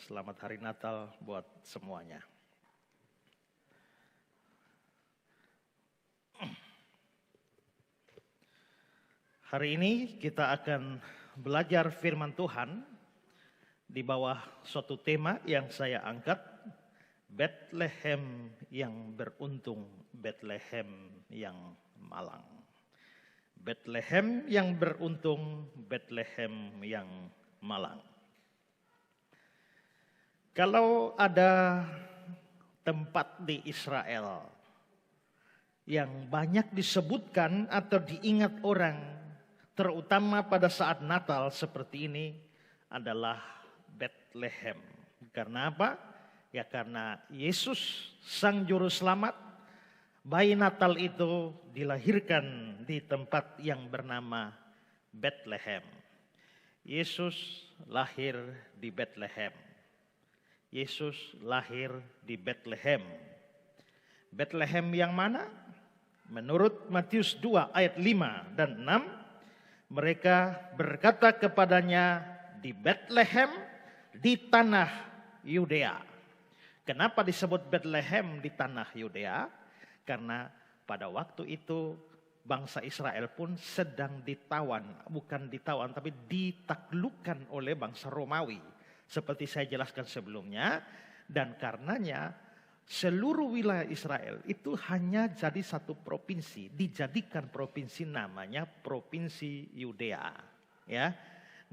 Selamat Hari Natal buat semuanya. Hari ini kita akan belajar firman Tuhan di bawah suatu tema yang saya angkat, Bethlehem yang beruntung, Bethlehem yang malang. Bethlehem yang beruntung, Bethlehem yang malang. Kalau ada tempat di Israel yang banyak disebutkan atau diingat orang, terutama pada saat Natal seperti ini, adalah Bethlehem. Karena apa? Ya karena Yesus Sang Juru Selamat, bayi Natal itu dilahirkan di tempat yang bernama Bethlehem. Yesus lahir di Bethlehem. Yesus lahir di Bethlehem. Bethlehem yang mana? Menurut Matius 2 ayat 5 dan 6, mereka berkata kepadanya, di Bethlehem di tanah Yudea. Kenapa disebut Bethlehem di tanah Yudea? Karena pada waktu itu bangsa Israel pun sedang ditawan, bukan ditawan tapi ditaklukkan oleh bangsa Romawi. Seperti saya jelaskan sebelumnya, dan karenanya seluruh wilayah Israel itu hanya jadi satu provinsi, dijadikan provinsi namanya Provinsi Yudea. Ya,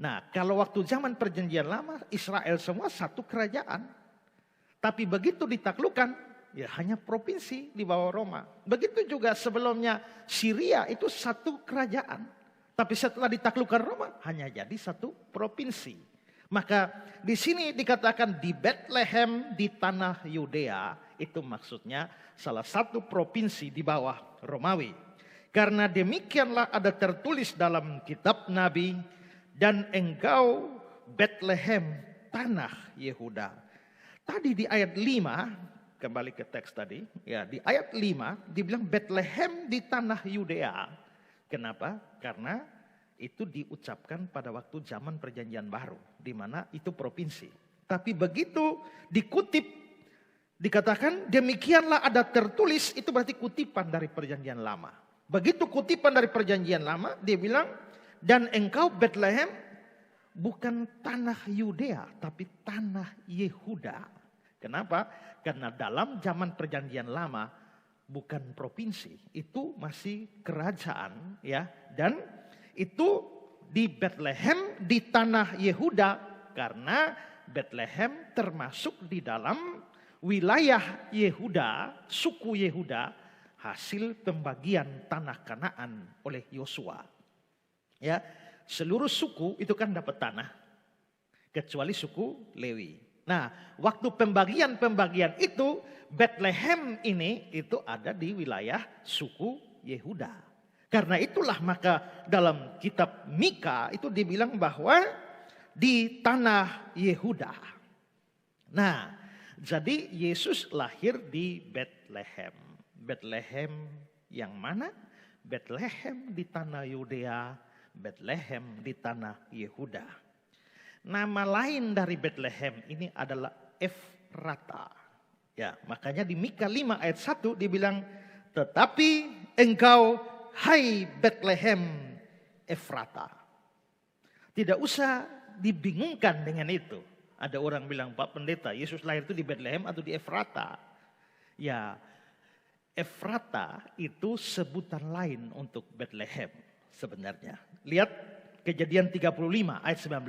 nah kalau waktu zaman Perjanjian Lama Israel semua satu kerajaan, tapi begitu ditaklukkan ya hanya provinsi di bawah Roma. Begitu juga sebelumnya Syria itu satu kerajaan, tapi setelah ditaklukkan Roma hanya jadi satu provinsi. Maka di sini dikatakan di Bethlehem di tanah Yudea, itu maksudnya salah satu provinsi di bawah Romawi. Karena demikianlah ada tertulis dalam kitab Nabi, dan engkau Bethlehem tanah Yehuda. Tadi di ayat 5, kembali ke teks tadi, ya di ayat 5 dibilang Bethlehem di tanah Yudea. Kenapa? Karena itu diucapkan pada waktu zaman Perjanjian Baru, di mana itu provinsi. Tapi begitu dikutip, dikatakan demikianlah ada tertulis, itu berarti kutipan dari Perjanjian Lama. Begitu kutipan dari Perjanjian Lama, dia bilang, dan engkau Bethlehem bukan tanah Yudea, tapi tanah Yehuda. Kenapa? Karena dalam zaman Perjanjian Lama bukan provinsi, itu masih kerajaan, ya. Dan itu di Bethlehem di tanah Yehuda, karena Bethlehem termasuk di dalam wilayah Yehuda, suku Yehuda, hasil pembagian tanah Kanaan oleh Yosua. Ya, seluruh suku itu kan dapat tanah, kecuali suku Lewi. Nah, waktu pembagian itu Bethlehem ini itu ada di wilayah suku Yehuda. Karena itulah maka dalam kitab Mika itu dibilang bahwa di tanah Yehuda. Nah, jadi Yesus lahir di Bethlehem. Bethlehem yang mana? Bethlehem di tanah Yudea, Bethlehem di tanah Yehuda. Nama lain dari Bethlehem ini adalah Efrata. Ya, makanya di Mika 5 ayat 1 dibilang, tetapi engkau hai Bethlehem Efrata. Tidak usah dibingungkan dengan itu. Ada orang bilang, Pak Pendeta, Yesus lahir itu di Bethlehem atau di Efrata? Ya, Efrata itu sebutan lain untuk Bethlehem sebenarnya. Lihat Kejadian 35 ayat 19.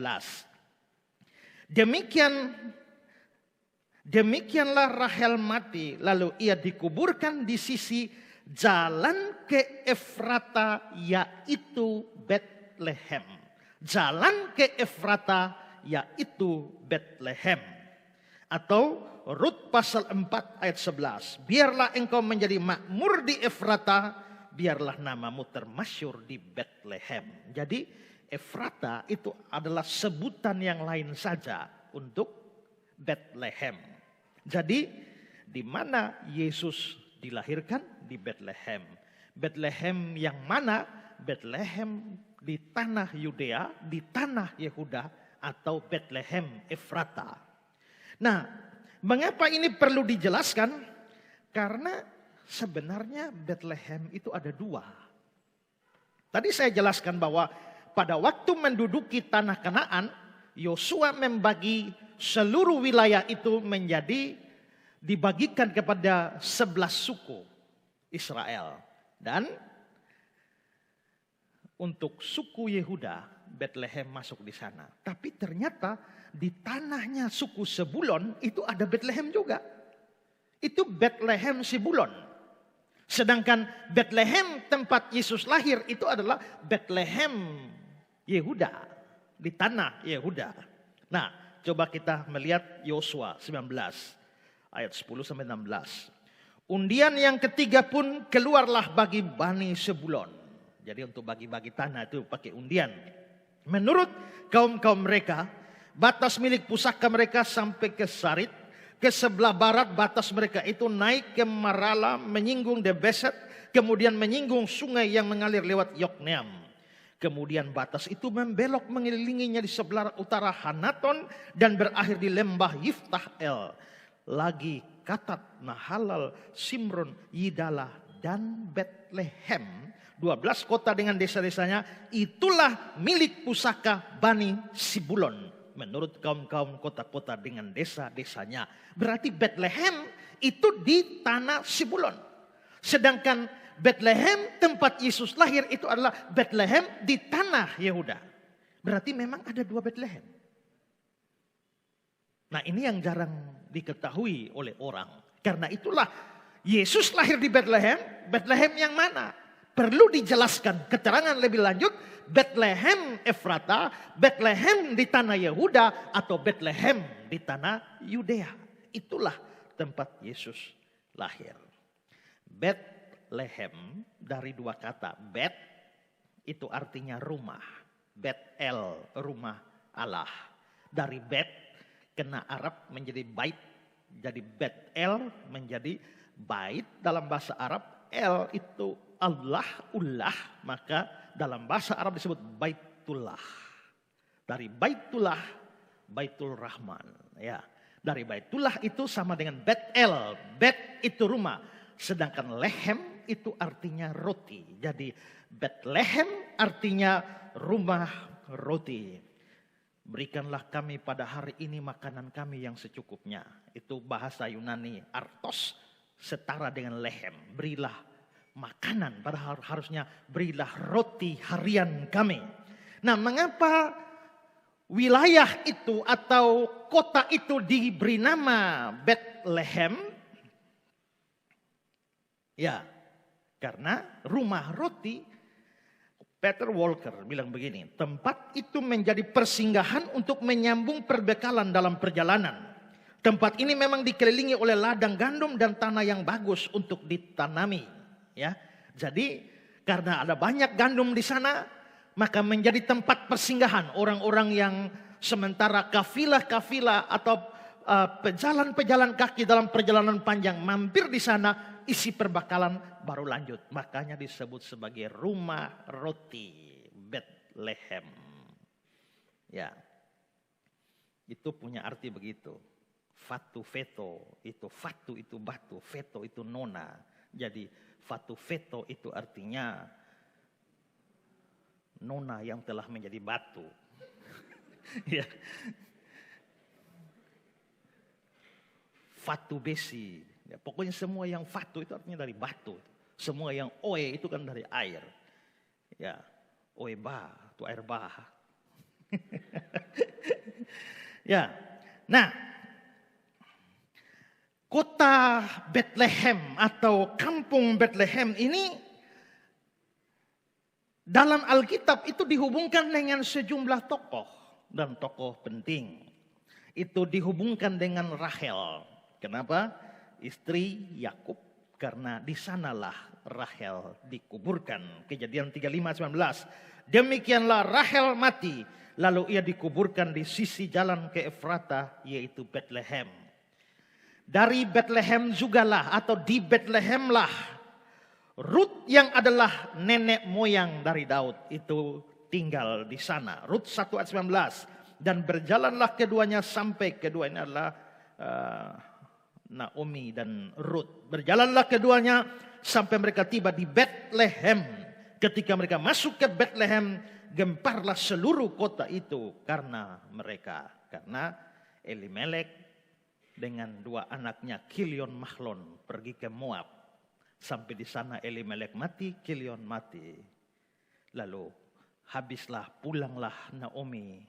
Demikianlah Rahel mati, lalu ia dikuburkan di sisi jalan ke Efrata, yaitu Bethlehem. Jalan ke Efrata, yaitu Bethlehem. Atau Rut pasal 4 ayat 11. Biarlah engkau menjadi makmur di Efrata, biarlah namamu termasyur di Bethlehem. Jadi Efrata itu adalah sebutan yang lain saja untuk Bethlehem. Jadi di mana Yesus dilahirkan? Di Bethlehem. Bethlehem yang mana? Bethlehem di tanah Yudea, di tanah Yehuda, atau Bethlehem Efrata. Nah, mengapa ini perlu dijelaskan? Karena sebenarnya Bethlehem itu ada dua. Tadi saya jelaskan bahwa pada waktu menduduki tanah Kanaan, Yosua membagi seluruh wilayah itu menjadi dibagikan kepada 11 suku Israel. Dan untuk suku Yehuda, Bethlehem masuk di sana. Tapi ternyata di tanahnya suku Sebulon itu ada Bethlehem juga. Itu Bethlehem Sebulon. Sedangkan Bethlehem tempat Yesus lahir itu adalah Bethlehem Yehuda. Di tanah Yehuda. Nah, coba kita melihat Yosua 19 ayat 10-16. Undian yang ketiga pun keluarlah bagi Bani Sebulon. Jadi untuk bagi-bagi tanah itu pakai undian. Menurut kaum-kaum mereka, batas milik pusaka mereka sampai ke Sarit. Ke sebelah barat batas mereka itu naik ke Marala, menyinggung Debeset, kemudian menyinggung sungai yang mengalir lewat Yokneam. Kemudian batas itu membelok mengelilinginya di sebelah utara Hanaton dan berakhir di lembah Yiftah-El. Lagi Katat, Nahalal, Simron, Yidalah, dan Bethlehem. 12 kota dengan desa-desanya, itulah milik pusaka Bani Sebulon. Menurut kaum-kaum kota-kota dengan desa-desanya. Berarti Bethlehem itu di tanah Sebulon. Sedangkan Bethlehem tempat Yesus lahir itu adalah Bethlehem di tanah Yehuda. Berarti memang ada dua Bethlehem. Nah, ini yang jarang diketahui oleh orang. Karena itulah Yesus lahir di Bethlehem. Bethlehem yang mana? Perlu dijelaskan keterangan lebih lanjut. Bethlehem Efrata, Bethlehem di tanah Yehuda, atau Bethlehem di tanah Yudea. Itulah tempat Yesus lahir. Bethlehem dari dua kata. Bet itu artinya rumah. Bet-el, rumah Allah. Dari bet kena Arab menjadi bait. Jadi Bet-el menjadi bait dalam bahasa Arab. El itu Allah, ullah, maka dalam bahasa Arab disebut Baitullah. Dari Baitullah, Baitul Rahman. Ya, dari Baitullah itu sama dengan Bet-el. Bet itu rumah. Sedangkan lehem itu artinya roti. Jadi Bethlehem artinya rumah roti. Berikanlah kami pada hari ini makanan kami yang secukupnya. Itu bahasa Yunani artos, setara dengan lehem. Berilah makanan, padahal harusnya berilah roti harian kami. Nah, mengapa wilayah itu atau kota itu diberi nama Bethlehem? Ya, karena rumah roti, Peter Walker bilang begini, tempat itu menjadi persinggahan untuk menyambung perbekalan dalam perjalanan. Tempat ini memang dikelilingi oleh ladang gandum dan tanah yang bagus untuk ditanami. Ya, jadi karena ada banyak gandum di sana, maka menjadi tempat persinggahan orang-orang yang sementara kafilah-kafilah atau pejalan-pejalan kaki dalam perjalanan panjang mampir di sana, isi perbekalan baru lanjut. Makanya disebut sebagai rumah roti Bethlehem. Ya, itu punya arti begitu. Fatu veto, fatu itu batu, veto itu nona. Jadi fatu veto itu artinya nona yang telah menjadi batu. Ya. Fatu besi. Ya, pokoknya semua yang fatu itu artinya dari batu. Semua yang oe itu kan dari air. Ya, oe bah, itu air bah. Ya. Nah, kota Bethlehem atau kampung Bethlehem ini dalam Alkitab itu dihubungkan dengan sejumlah tokoh dan tokoh penting. Itu dihubungkan dengan Rahel. Kenapa? Istri Yakub, karena di sanalah Rahel dikuburkan. Kejadian 35:19. Demikianlah Rahel mati, lalu ia dikuburkan di sisi jalan ke Efrata, yaitu Bethlehem. Dari Bethlehem jugalah atau di Bethlehemlah Rut yang adalah nenek moyang dari Daud itu tinggal di sana. Rut 1 ayat 19. Dan berjalanlah keduanya sampai keduanya adalah Naomi dan Ruth. Berjalanlah keduanya sampai mereka tiba di Bethlehem. Ketika mereka masuk ke Bethlehem, gemparlah seluruh kota itu karena mereka. Karena Elimelek dengan dua anaknya Kilion Mahlon pergi ke Moab. Sampai di sana Elimelek mati, Kilion mati. Lalu pulanglah Naomi.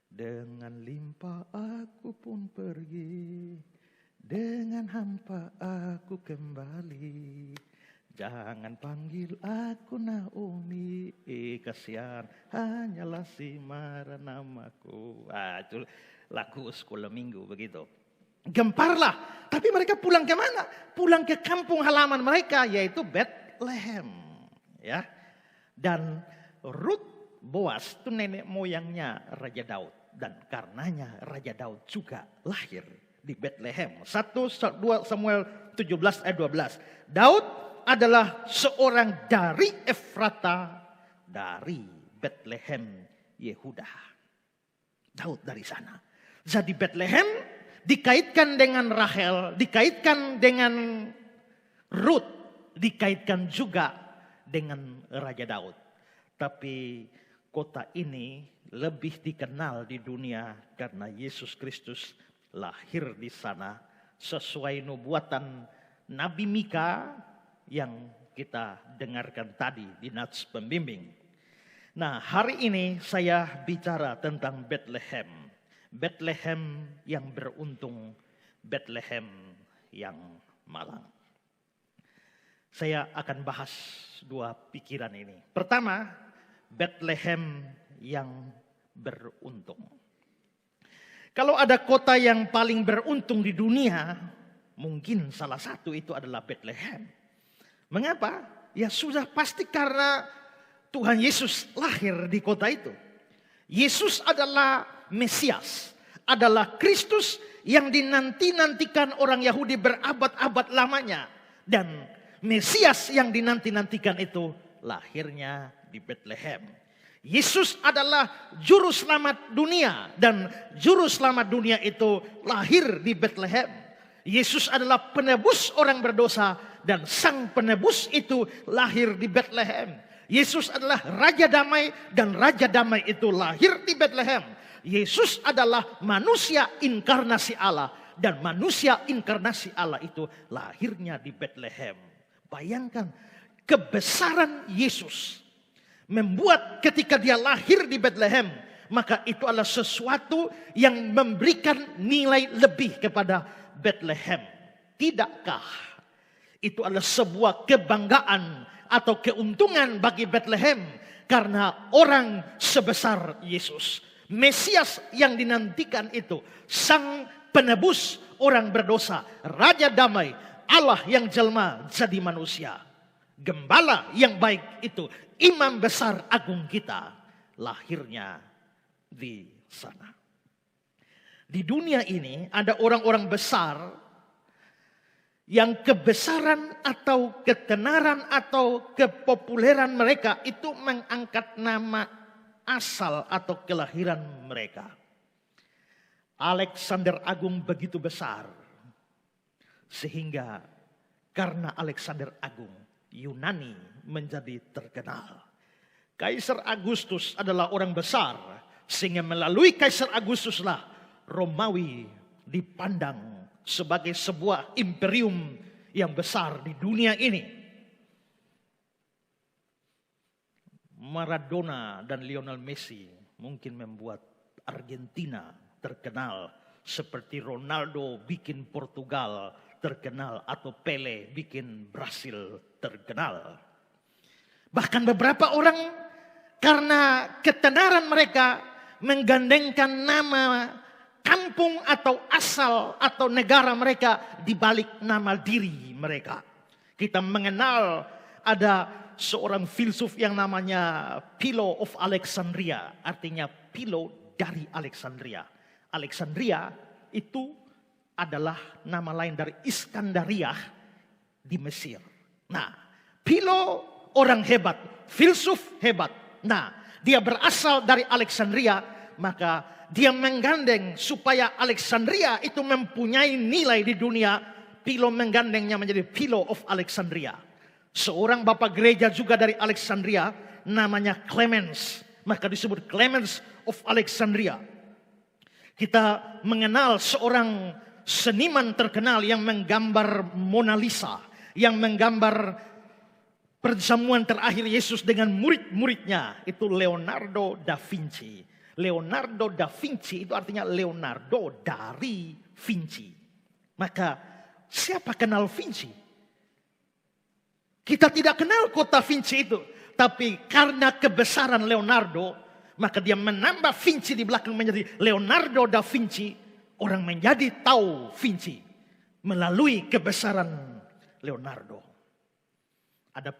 Dengan limpah aku pun pergi, dengan hampa aku kembali. Jangan panggil aku Naomi, kasihan hanyalah si marah namaku. Itu lagu sekolah minggu begitu. Gemparlah, tapi mereka pulang ke mana? Pulang ke kampung halaman mereka, yaitu Bethlehem. Ya, dan Ruth Boas itu nenek moyangnya Raja Daud. Dan karenanya Raja Daud juga lahir di Bethlehem. 1 Samuel 17 ayat 12. Daud adalah seorang dari Efrata, dari Bethlehem Yehuda. Daud dari sana. Jadi Bethlehem dikaitkan dengan Rahel, dikaitkan dengan Ruth, dikaitkan juga dengan Raja Daud. Tapi kota ini lebih dikenal di dunia karena Yesus Kristus lahir di sana sesuai nubuatan Nabi Mika yang kita dengarkan tadi di Nats Pembimbing. Nah, hari ini saya bicara tentang Bethlehem. Bethlehem yang beruntung, Bethlehem yang malang. Saya akan bahas dua pikiran ini. Pertama, Bethlehem yang beruntung. Kalau ada kota yang paling beruntung di dunia, mungkin salah satu itu adalah Bethlehem. Mengapa? Ya sudah pasti karena Tuhan Yesus lahir di kota itu. Yesus adalah Mesias, adalah Kristus yang dinanti-nantikan orang Yahudi berabad-abad lamanya. Dan Mesias yang dinanti-nantikan itu lahirnya di Bethlehem. Yesus adalah juru selamat dunia dan juru selamat dunia itu lahir di Bethlehem. Yesus adalah penebus orang berdosa dan sang penebus itu lahir di Bethlehem. Yesus adalah Raja Damai dan Raja Damai itu lahir di Bethlehem. Yesus adalah manusia inkarnasi Allah dan manusia inkarnasi Allah itu lahirnya di Bethlehem. Bayangkan kebesaran Yesus membuat ketika dia lahir di Bethlehem, maka itu adalah sesuatu yang memberikan nilai lebih kepada Bethlehem. Tidakkah itu adalah sebuah kebanggaan atau keuntungan bagi Bethlehem karena orang sebesar Yesus, Mesias yang dinantikan itu, sang penebus orang berdosa, Raja Damai, Allah yang jelma jadi manusia, Gembala yang baik itu, Imam besar agung kita, lahirnya di sana. Di dunia ini ada orang-orang besar yang kebesaran atau ketenaran atau kepopuleran mereka itu mengangkat nama asal atau kelahiran mereka. Alexander Agung begitu besar sehingga karena Alexander Agung Yunani menjadi terkenal. Kaisar Agustus adalah orang besar sehingga melalui Kaisar Agustuslah Romawi dipandang sebagai sebuah imperium yang besar di dunia ini. Maradona dan Lionel Messi mungkin membuat Argentina terkenal seperti Ronaldo bikin Portugal terkenal atau Pele bikin Brasil terkenal. Bahkan beberapa orang karena ketenaran mereka menggandengkan nama kampung atau asal atau negara mereka di balik nama diri mereka. Kita mengenal ada seorang filsuf yang namanya Philo of Alexandria, artinya Philo dari Alexandria. Alexandria itu adalah nama lain dari Iskandaria di Mesir. Nah, Philo orang hebat, filsuf hebat. Nah, dia berasal dari Alexandria, maka dia menggandeng supaya Alexandria itu mempunyai nilai di dunia. Philo menggandengnya menjadi Philo of Alexandria. Seorang bapak gereja juga dari Alexandria, namanya Clemens. Maka disebut Clemens of Alexandria. Kita mengenal seorang seniman terkenal yang menggambar Mona Lisa, yang menggambar perjamuan terakhir Yesus dengan murid-muridnya, itu Leonardo da Vinci. Leonardo da Vinci itu artinya Leonardo dari Vinci. Maka siapa kenal Vinci? Kita tidak kenal kota Vinci itu. Tapi karena kebesaran Leonardo, maka dia menambah Vinci di belakang menjadi Leonardo da Vinci. Orang menjadi tahu Vinci melalui kebesaran Leonardo. Ada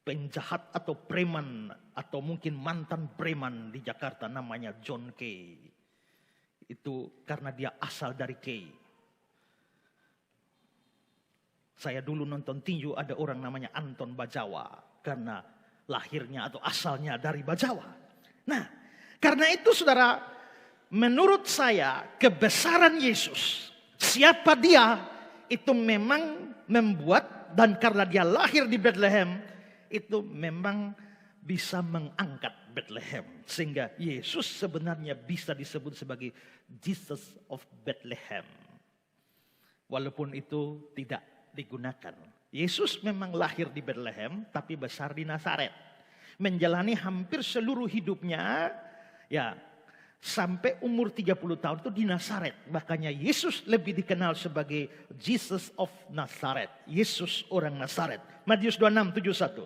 penjahat atau preman atau mungkin mantan preman di Jakarta namanya John Kay. Itu karena dia asal dari Kay. Saya dulu nonton tinju ada orang namanya Anton Bajawa karena lahirnya atau asalnya dari Bajawa. Nah, karena itu saudara, menurut saya kebesaran Yesus, siapa dia itu memang membuat, dan karena dia lahir di Bethlehem itu memang bisa mengangkat Bethlehem. Sehingga Yesus sebenarnya bisa disebut sebagai Jesus of Bethlehem. Walaupun itu tidak digunakan. Yesus memang lahir di Bethlehem tapi besar di Nazaret. Menjalani hampir seluruh hidupnya ya sampai umur 30 tahun itu di Nazaret. Makanya Yesus lebih dikenal sebagai Jesus of Nazaret. Yesus orang Nazaret. Matius 26:71.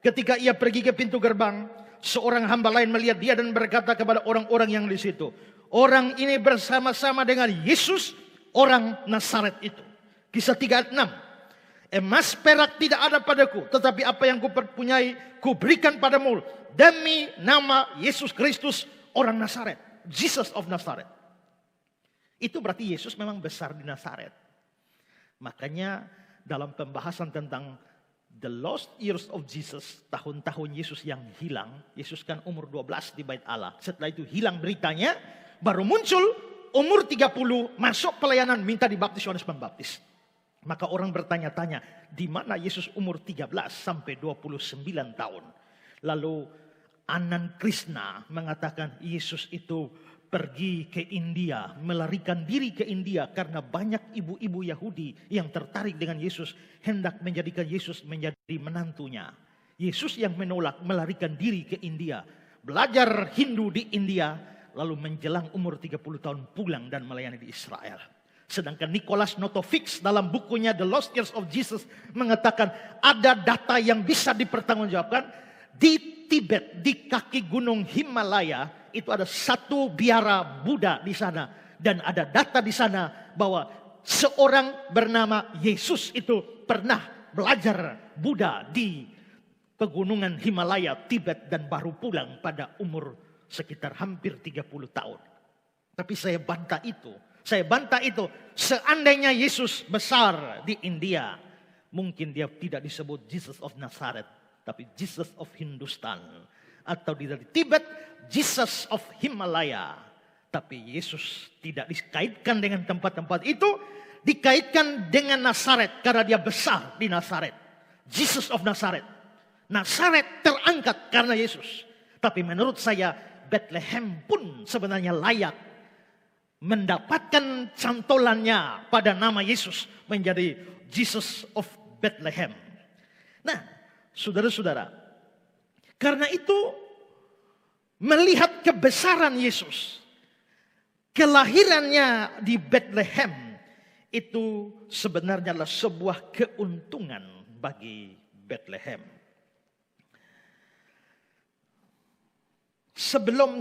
Ketika ia pergi ke pintu gerbang, seorang hamba lain melihat dia dan berkata kepada orang-orang yang di situ, orang ini bersama-sama dengan Yesus orang Nazaret itu. Kisah 3 ayat 6. Emas perak tidak ada padaku, tetapi apa yang kuperpunyai kuberikan padamu demi nama Yesus Kristus orang Nazaret. Jesus of Nazaret. Itu berarti Yesus memang besar di Nazaret. Makanya dalam pembahasan tentang the lost years of Jesus, tahun-tahun Yesus yang hilang, Yesus kan umur 12 di bait Allah. Setelah itu hilang beritanya, baru muncul umur 30 masuk pelayanan minta dibaptis Yohanes Pembaptis. Maka orang bertanya-tanya, di mana Yesus umur 13 sampai 29 tahun? Lalu Anand Krishna mengatakan Yesus itu pergi ke India, melarikan diri ke India karena banyak ibu-ibu Yahudi yang tertarik dengan Yesus, hendak menjadikan Yesus menjadi menantunya. Yesus yang menolak melarikan diri ke India, belajar Hindu di India, lalu menjelang umur 30 tahun pulang dan melayani di Israel. Sedangkan Nicholas Notovix dalam bukunya The Lost Years of Jesus mengatakan ada data yang bisa dipertanggungjawabkan. Di Tibet, di kaki gunung Himalaya, itu ada satu biara Buddha di sana. Dan ada data di sana bahwa seorang bernama Yesus itu pernah belajar Buddha di pegunungan Himalaya, Tibet, dan baru pulang pada umur sekitar hampir 30 tahun. Tapi saya bantah itu. Seandainya Yesus besar di India, mungkin dia tidak disebut Jesus of Nazareth, tapi Jesus of Hindustan. Atau di Tibet, Jesus of Himalaya. Tapi Yesus tidak dikaitkan dengan tempat-tempat itu, dikaitkan dengan Nazaret karena dia besar di Nazaret. Jesus of Nazaret. Nazaret terangkat karena Yesus. Tapi menurut saya Bethlehem pun sebenarnya layak mendapatkan cantolannya pada nama Yesus menjadi Jesus of Bethlehem. Nah, saudara-saudara, karena itu melihat kebesaran Yesus, kelahirannya di Bethlehem itu sebenarnya adalah sebuah keuntungan bagi Bethlehem. Sebelum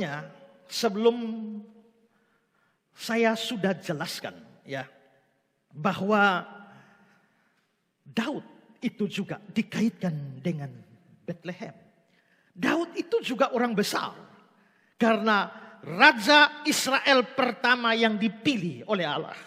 saya sudah jelaskan ya bahwa Daud itu juga dikaitkan dengan Bethlehem. Daud itu juga orang besar karena raja Israel pertama yang dipilih oleh Allah.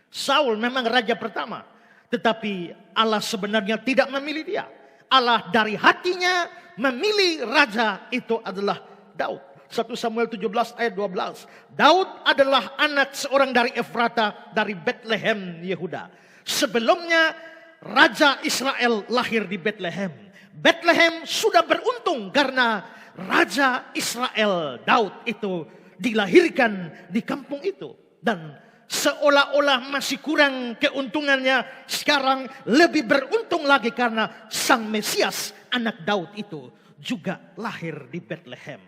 Saul memang raja pertama, tetapi Allah sebenarnya tidak memilih dia. Allah dari hatinya memilih raja itu adalah Daud. 1 Samuel 17 ayat 12. Daud adalah anak seorang dari Efrata, dari Bethlehem, Yehuda. Sebelumnya Raja Israel lahir di Bethlehem. Bethlehem sudah beruntung karena Raja Israel Daud itu dilahirkan di kampung itu. Dan seolah-olah masih kurang keuntungannya, sekarang lebih beruntung lagi karena Sang Mesias anak Daud itu juga lahir di Bethlehem.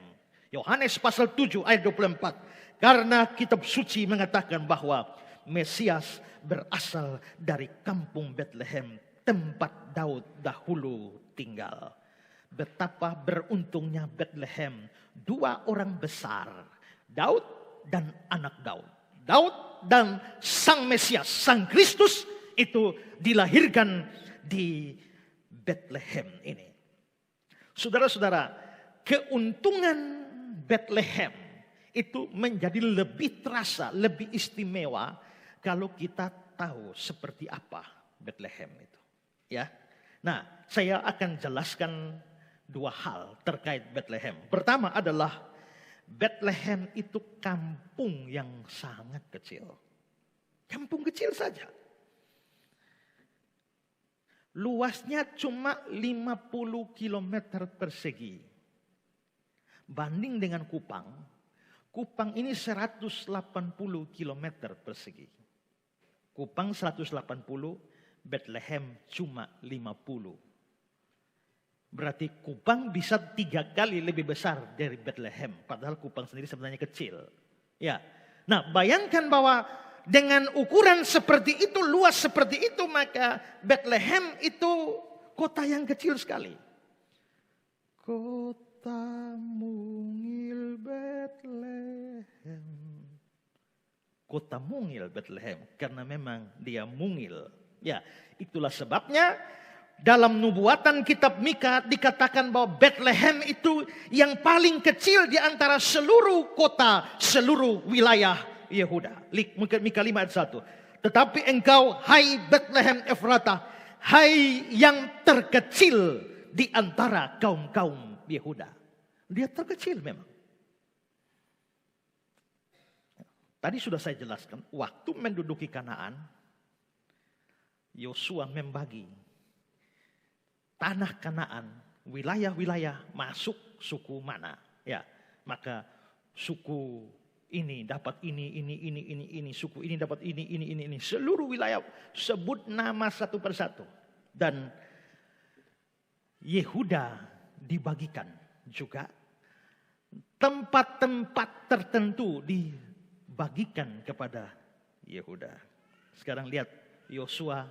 Yohanes pasal 7 ayat 24. Karena kitab suci mengatakan bahwa Mesias berasal dari kampung Bethlehem, tempat Daud dahulu tinggal. Betapa beruntungnya Bethlehem, dua orang besar, Daud dan anak Daud. Daud dan Sang Mesias, Sang Kristus itu dilahirkan di Bethlehem ini. Saudara-saudara, keuntungan Bethlehem itu menjadi lebih terasa, lebih istimewa kalau kita tahu seperti apa Bethlehem itu. Ya. Nah, saya akan jelaskan dua hal terkait Bethlehem. Pertama adalah Bethlehem itu kampung yang sangat kecil. Kampung kecil saja. Luasnya cuma 50 km persegi. Banding dengan Kupang. Kupang ini 180 km persegi. Kupang 180, Bethlehem cuma 50. Berarti Kupang bisa 3 kali lebih besar dari Bethlehem. Padahal Kupang sendiri sebenarnya kecil. Ya. Nah, bayangkan bahwa dengan ukuran seperti itu, luas seperti itu, maka Bethlehem itu kota yang kecil sekali. Kota mungil Bethlehem. Kota mungil Bethlehem. Karena memang dia mungil. Ya, itulah sebabnya dalam nubuatan kitab Mika dikatakan bahwa Bethlehem itu yang paling kecil di antara seluruh kota, seluruh wilayah Yehuda. Mika 5 ayat 1. Tetapi engkau, hai Bethlehem Efrata, hai yang terkecil di antara kaum-kaum Yehuda. Dia terkecil memang. Tadi sudah saya jelaskan, waktu menduduki Kanaan, Yosua membagi tanah Kanaan, wilayah-wilayah masuk suku mana. Ya, maka suku ini dapat ini, suku ini dapat ini. Seluruh wilayah sebut nama satu persatu. Dan Yehuda dibagikan juga. Tempat-tempat tertentu dibagikan kepada Yehuda. Sekarang lihat Yosua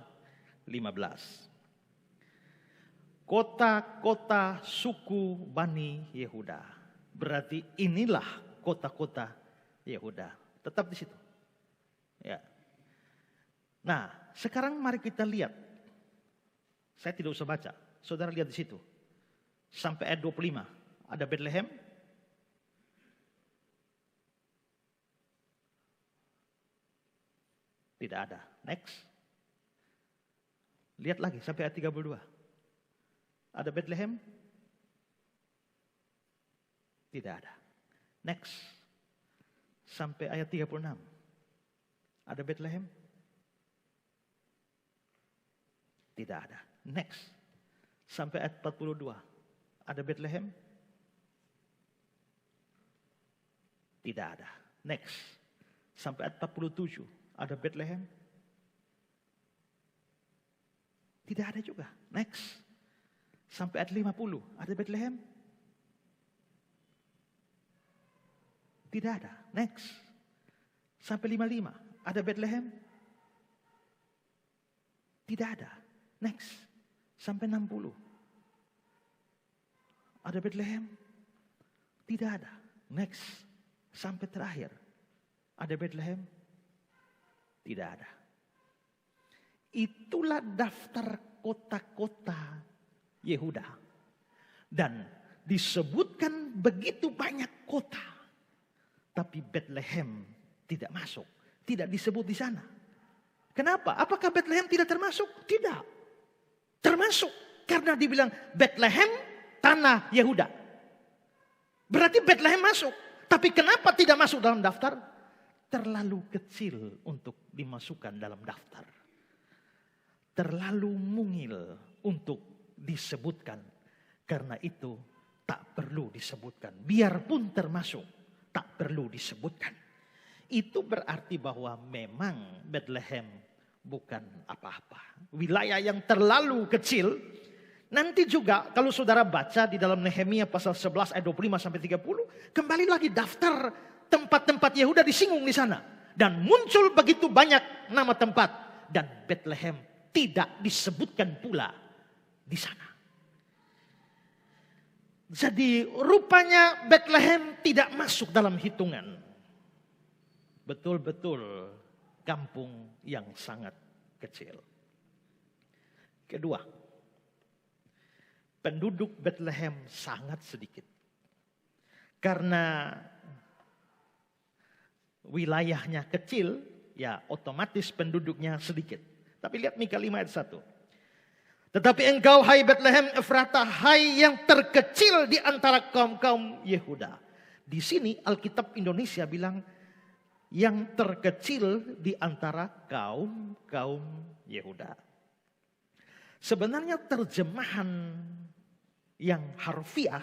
15. Kota-kota suku Bani Yehuda. Berarti inilah kota-kota Yehuda. Tetap di situ. Ya. Nah, sekarang mari kita lihat. Saya tidak usah baca. Saudara lihat di situ. Sampai ayat 25. Ada Bethlehem. Tidak ada. Next. Lihat lagi sampai ayat 32. Ada Bethlehem? Tidak ada. Next. Sampai ayat 36. Ada Bethlehem? Tidak ada. Next. Sampai ayat 42. Ada Bethlehem? Tidak ada. Next. Sampai ayat 47. Ada Bethlehem? Tidak ada juga. Next. Sampai ayat 50. Ada Bethlehem? Tidak ada. Next. Sampai 55. Ada Bethlehem? Tidak ada. Next. Sampai 60. Ada Bethlehem? Tidak ada. Next. Sampai terakhir. Ada Bethlehem? Tidak ada. Itulah daftar kota-kota Yehuda. Dan disebutkan begitu banyak kota. Tapi Bethlehem tidak masuk. Tidak disebut di sana. Kenapa? Apakah Bethlehem tidak termasuk? Tidak. Termasuk. Karena dibilang Bethlehem tanah Yehuda. Berarti Bethlehem masuk. Tapi kenapa tidak masuk dalam daftar? Terlalu kecil untuk dimasukkan dalam daftar. Terlalu mungil untuk disebutkan. Karena itu tak perlu disebutkan. Biarpun termasuk, tak perlu disebutkan. Itu berarti bahwa memang Bethlehem bukan apa-apa. Wilayah yang terlalu kecil. Nanti juga kalau saudara baca di dalam Nehemia pasal 11 ayat 25 sampai 30. Kembali lagi daftar tempat-tempat Yehuda disinggung di sana. Dan muncul begitu banyak nama tempat. Dan Bethlehem tidak disebutkan pula di sana. Jadi rupanya Bethlehem tidak masuk dalam hitungan. Betul-betul kampung yang sangat kecil. Kedua, penduduk Bethlehem sangat sedikit. Karena wilayahnya kecil, ya otomatis penduduknya sedikit. Tapi lihat Mika 5 ayat 1. Tetapi engkau hai Bethlehem Efrata, hai yang terkecil di antara kaum-kaum Yehuda. Di sini Alkitab Indonesia bilang yang terkecil di antara kaum-kaum Yehuda. Sebenarnya terjemahan yang harfiah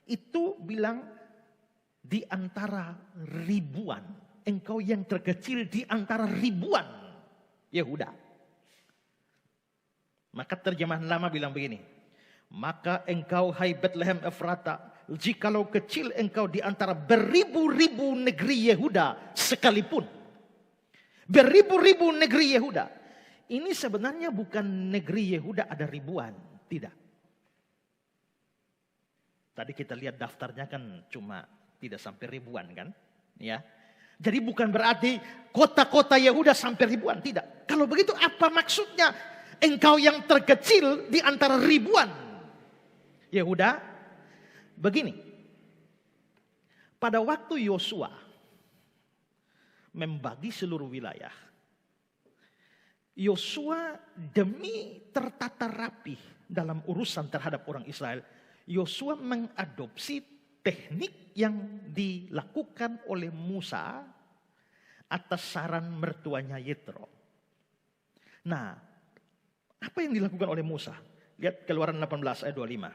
itu bilang di antara ribuan. Engkau yang terkecil di antara ribuan Yehuda. Maka terjemahan lama bilang begini. Maka engkau hai Bethlehem Efrata, jikalau kecil engkau di antara beribu-ribu negeri Yehuda sekalipun. Beribu-ribu negeri Yehuda. Ini sebenarnya bukan negeri Yehuda ada ribuan. Tidak. Tadi kita lihat daftarnya kan cuma tidak sampai ribuan kan. Ya. Jadi bukan berarti kota-kota Yehuda sampai ribuan. Tidak. Kalau begitu apa maksudnya? Engkau yang terkecil di antara ribuan Yehuda. Begini. Pada waktu Yosua membagi seluruh wilayah. Yosua demi tertata rapih dalam urusan terhadap orang Israel. Yosua mengadopsi teknik yang dilakukan oleh Musa atas saran mertuanya Yetro. Nah, apa yang dilakukan oleh Musa? Lihat Keluaran 18 ayat 25.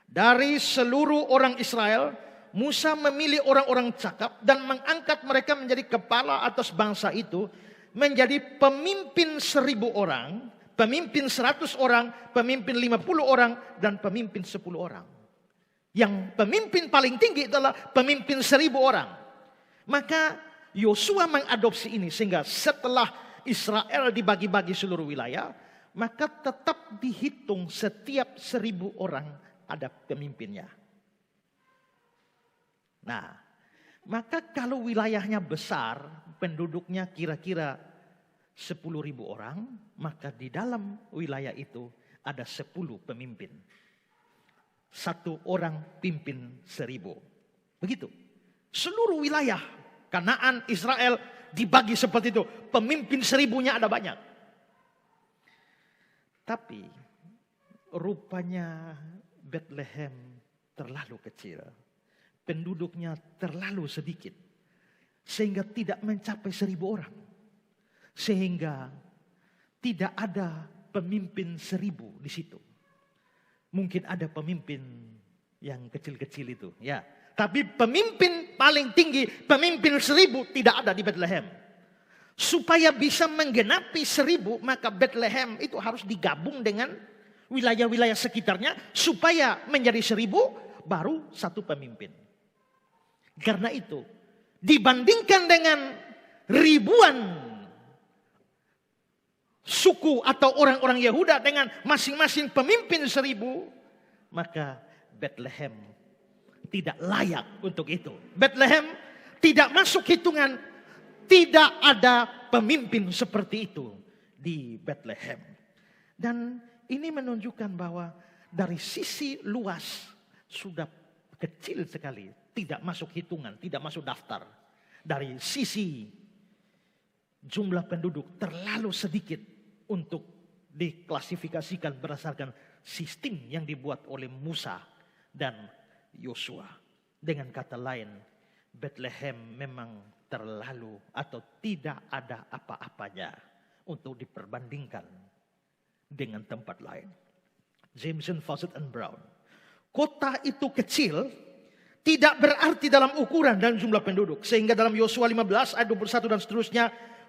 Dari seluruh orang Israel, Musa memilih orang-orang cakap dan mengangkat mereka menjadi kepala atas bangsa itu, menjadi pemimpin 1000 orang, pemimpin 100 orang, pemimpin 50 orang, dan pemimpin 10 orang. Yang pemimpin paling tinggi adalah pemimpin 1000 orang. Maka Yosua mengadopsi ini sehingga setelah Israel dibagi-bagi seluruh wilayah, maka tetap dihitung setiap 1000 orang ada pemimpinnya. Nah, maka kalau wilayahnya besar, penduduknya kira-kira 10.000 orang, maka di dalam wilayah itu ada 10 pemimpin. 1 orang pimpin 1000. Begitu. Seluruh wilayah Kanaan, Israel dibagi seperti itu. Pemimpin 1000-nya ada banyak. Tapi rupanya Bethlehem terlalu kecil. Penduduknya terlalu sedikit. Sehingga tidak mencapai 1000 orang. Sehingga tidak ada pemimpin 1000 di situ. Mungkin ada pemimpin yang kecil-kecil itu. Ya. Tapi pemimpin paling tinggi, pemimpin 1000 tidak ada di Bethlehem. Supaya bisa menggenapi 1000, maka Bethlehem itu harus digabung dengan wilayah-wilayah sekitarnya. Supaya menjadi 1000, baru 1 pemimpin. Karena itu, dibandingkan dengan ribuan suku atau orang-orang Yehuda dengan masing-masing pemimpin 1000, maka Bethlehem tidak layak untuk itu. Bethlehem tidak masuk hitungan. Tidak ada pemimpin seperti itu di Bethlehem. Dan ini menunjukkan bahwa dari sisi luas sudah kecil sekali. Tidak masuk hitungan, tidak masuk daftar. Dari sisi jumlah penduduk terlalu sedikit untuk diklasifikasikan berdasarkan sistem yang dibuat oleh Musa dan Yosua. Dengan kata lain, Bethlehem memang terlalu atau tidak ada apa-apanya untuk diperbandingkan dengan tempat lain. Jameson, Fawcett, and Brown. Kota itu kecil tidak berarti dalam ukuran dan jumlah penduduk. Sehingga dalam Yosua 15 ayat 21 dan seterusnya,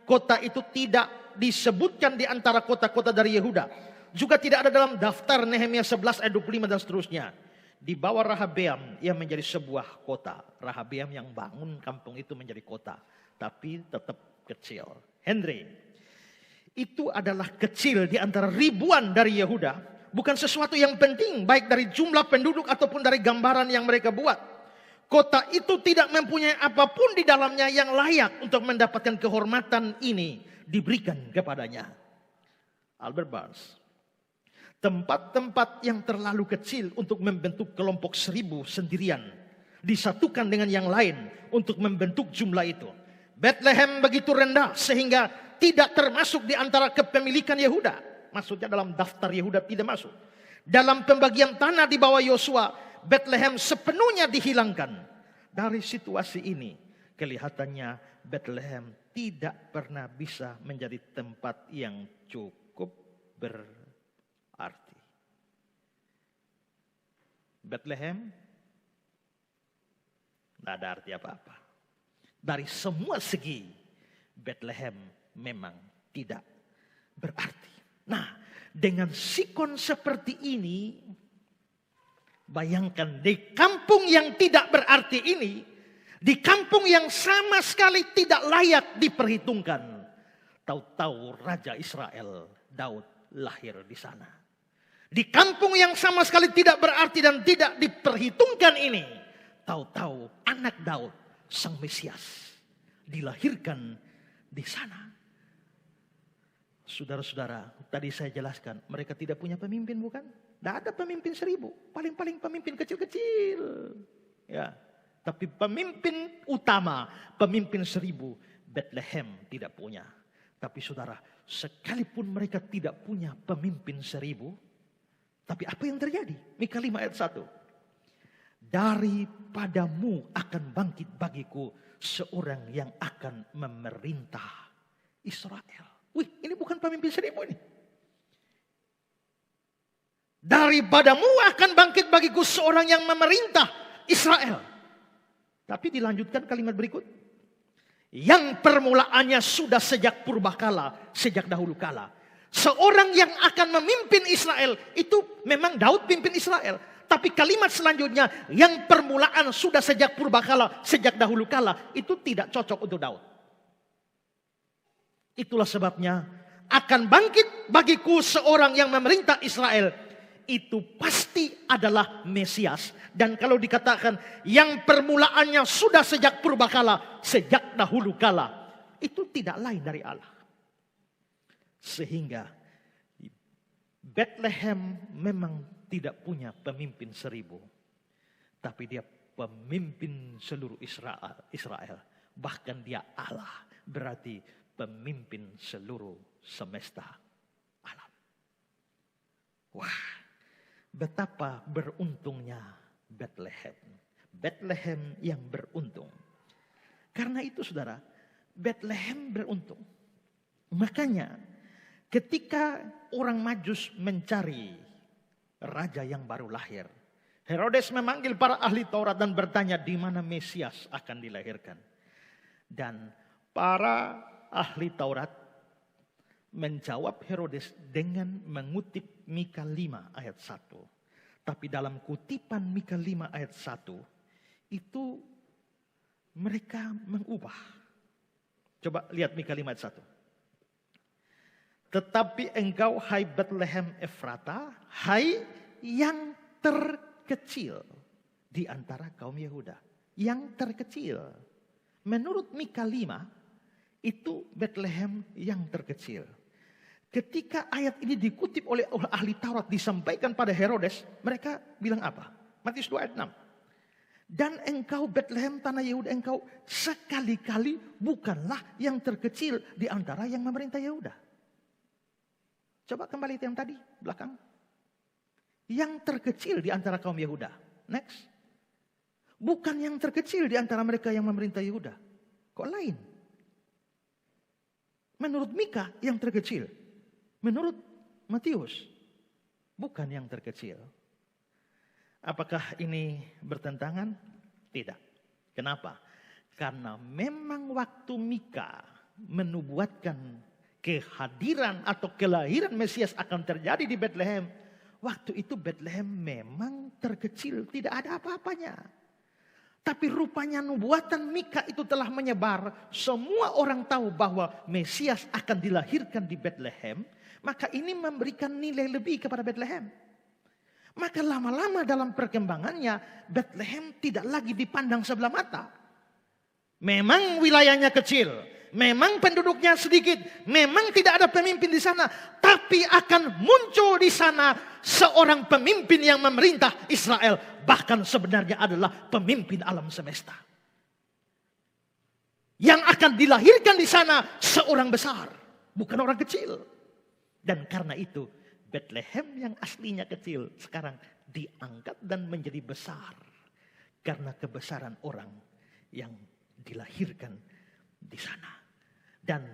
kota itu tidak disebutkan di antara kota-kota dari Yehuda. Juga tidak ada dalam daftar Nehemia 11 ayat 25 dan seterusnya. Di bawah Rehabeam ia menjadi sebuah kota. Rehabeam yang bangun kampung itu menjadi kota. Tapi tetap kecil. Henry, itu adalah kecil di antara ribuan dari Yehuda. Bukan sesuatu yang penting baik dari jumlah penduduk ataupun dari gambaran yang mereka buat. Kota itu tidak mempunyai apapun di dalamnya yang layak untuk mendapatkan kehormatan ini diberikan kepadanya. Albert Barnes. Tempat-tempat yang terlalu kecil untuk membentuk kelompok 1000 sendirian disatukan dengan yang lain untuk membentuk jumlah itu. Bethlehem begitu rendah sehingga tidak termasuk di antara kepemilikan Yehuda. Maksudnya dalam daftar Yehuda tidak masuk. Dalam pembagian tanah di bawah Yosua, Bethlehem sepenuhnya dihilangkan. Dari situasi ini kelihatannya Bethlehem tidak pernah bisa menjadi tempat yang cukup berarti. Bethlehem tidak ada arti apa-apa. Dari semua segi Bethlehem memang tidak berarti. Nah, dengan sikon seperti ini, bayangkan di kampung yang tidak berarti ini, di kampung yang sama sekali tidak layak diperhitungkan, tahu-tahu Raja Israel Daud lahir di sana. Di kampung yang sama sekali tidak berarti dan tidak diperhitungkan ini, tahu-tahu anak Daud, Sang Mesias, dilahirkan di sana. Saudara-saudara, tadi saya jelaskan, mereka tidak punya pemimpin, bukan? Tidak ada pemimpin 1000, paling-paling pemimpin kecil-kecil. Ya, tapi pemimpin utama, pemimpin 1000, Bethlehem tidak punya. Tapi saudara, sekalipun mereka tidak punya pemimpin 1000, tapi apa yang terjadi? Mika 5 ayat 1. Daripadamu akan bangkit bagiku seorang yang akan memerintah Israel. Wih, ini bukan pemimpin 1000 ini. Daripadamu akan bangkit bagiku seorang yang memerintah Israel. Tapi dilanjutkan kalimat berikut. Yang permulaannya sudah sejak purbakala, sejak dahulu kala. Seorang yang akan memimpin Israel, itu memang Daud pimpin Israel. Tapi kalimat selanjutnya, yang permulaan sudah sejak purbakala, sejak dahulu kala, itu tidak cocok untuk Daud. Itulah sebabnya akan bangkit bagiku seorang yang memerintah Israel. Itu pasti adalah Mesias. Dan kalau dikatakan yang permulaannya sudah sejak purbakala, sejak dahulu kala, itu tidak lain dari Allah. Sehingga Bethlehem memang tidak punya pemimpin 1000. Tapi dia pemimpin seluruh Israel. Bahkan dia Allah. Berarti pemimpin seluruh semesta alam. Wah, betapa beruntungnya Bethlehem. Bethlehem yang beruntung. Karena itu saudara, Bethlehem beruntung. Makanya ketika orang Majus mencari raja yang baru lahir, Herodes memanggil para ahli Taurat dan bertanya di mana Mesias akan dilahirkan. Dan para ahli Taurat menjawab Herodes dengan mengutip Mika 5 ayat 1. Tapi dalam kutipan Mika 5 ayat 1 itu mereka mengubah. Coba lihat Mika 5 ayat 1. Tetapi engkau hai Bethlehem Efrata, hai yang terkecil di antara kaum Yehuda. Yang terkecil. Menurut Mika 5, itu Bethlehem yang terkecil. Ketika ayat ini dikutip oleh ahli Taurat disampaikan pada Herodes, mereka bilang apa? Matius 2 ayat 6. Dan engkau Bethlehem tanah Yehuda, engkau sekali-kali bukanlah yang terkecil di antara yang memerintah Yehuda. Coba kembali yang tadi, belakang. Yang terkecil di antara kaum Yehuda. Next. Bukan yang terkecil di antara mereka yang memerintah Yehuda. Kok lain? Menurut Mika yang terkecil. Menurut Matius bukan yang terkecil. Apakah ini bertentangan? Tidak. Kenapa? Karena memang waktu Mika menubuatkan kehadiran atau kelahiran Mesias akan terjadi di Bethlehem. Waktu itu Bethlehem memang terkecil, tidak ada apa-apanya. Tapi rupanya nubuatan Mika itu telah menyebar. Semua orang tahu bahwa Mesias akan dilahirkan di Bethlehem. Maka ini memberikan nilai lebih kepada Bethlehem. Maka lama-lama dalam perkembangannya Bethlehem tidak lagi dipandang sebelah mata. Memang wilayahnya kecil. Memang penduduknya sedikit. Memang tidak ada pemimpin di sana. Tapi akan muncul di sana seorang pemimpin yang memerintah Israel. Bahkan sebenarnya adalah pemimpin alam semesta. Yang akan dilahirkan di sana seorang besar. Bukan orang kecil. Dan karena itu Bethlehem yang aslinya kecil sekarang diangkat dan menjadi besar. Karena kebesaran orang yang dilahirkan di sana. Dan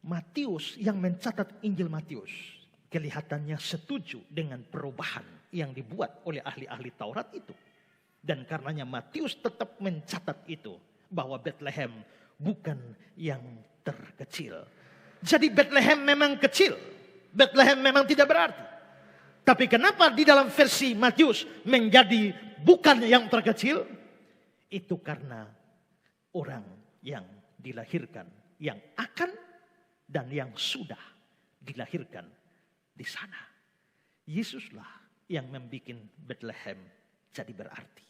Matius yang mencatat Injil Matius kelihatannya setuju dengan perubahan yang dibuat oleh ahli-ahli Taurat itu. Dan karenanya Matius tetap mencatat itu. Bahwa Bethlehem bukan yang terkecil. Jadi Bethlehem memang kecil. Bethlehem memang tidak berarti. Tapi kenapa di dalam versi Matius menjadi bukan yang terkecil? Itu karena orang yang dilahirkan, yang akan dan yang sudah dilahirkan di sana. Yesuslah yang membuat Bethlehem jadi berarti.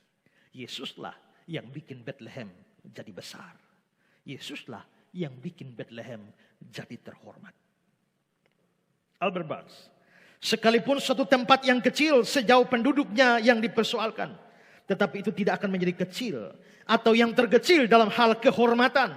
Yesuslah yang bikin Bethlehem jadi besar. Yesuslah yang bikin Bethlehem jadi terhormat. Albert Barnes, sekalipun suatu tempat yang kecil sejauh penduduknya yang dipersoalkan, tetapi itu tidak akan menjadi kecil atau yang terkecil dalam hal kehormatan,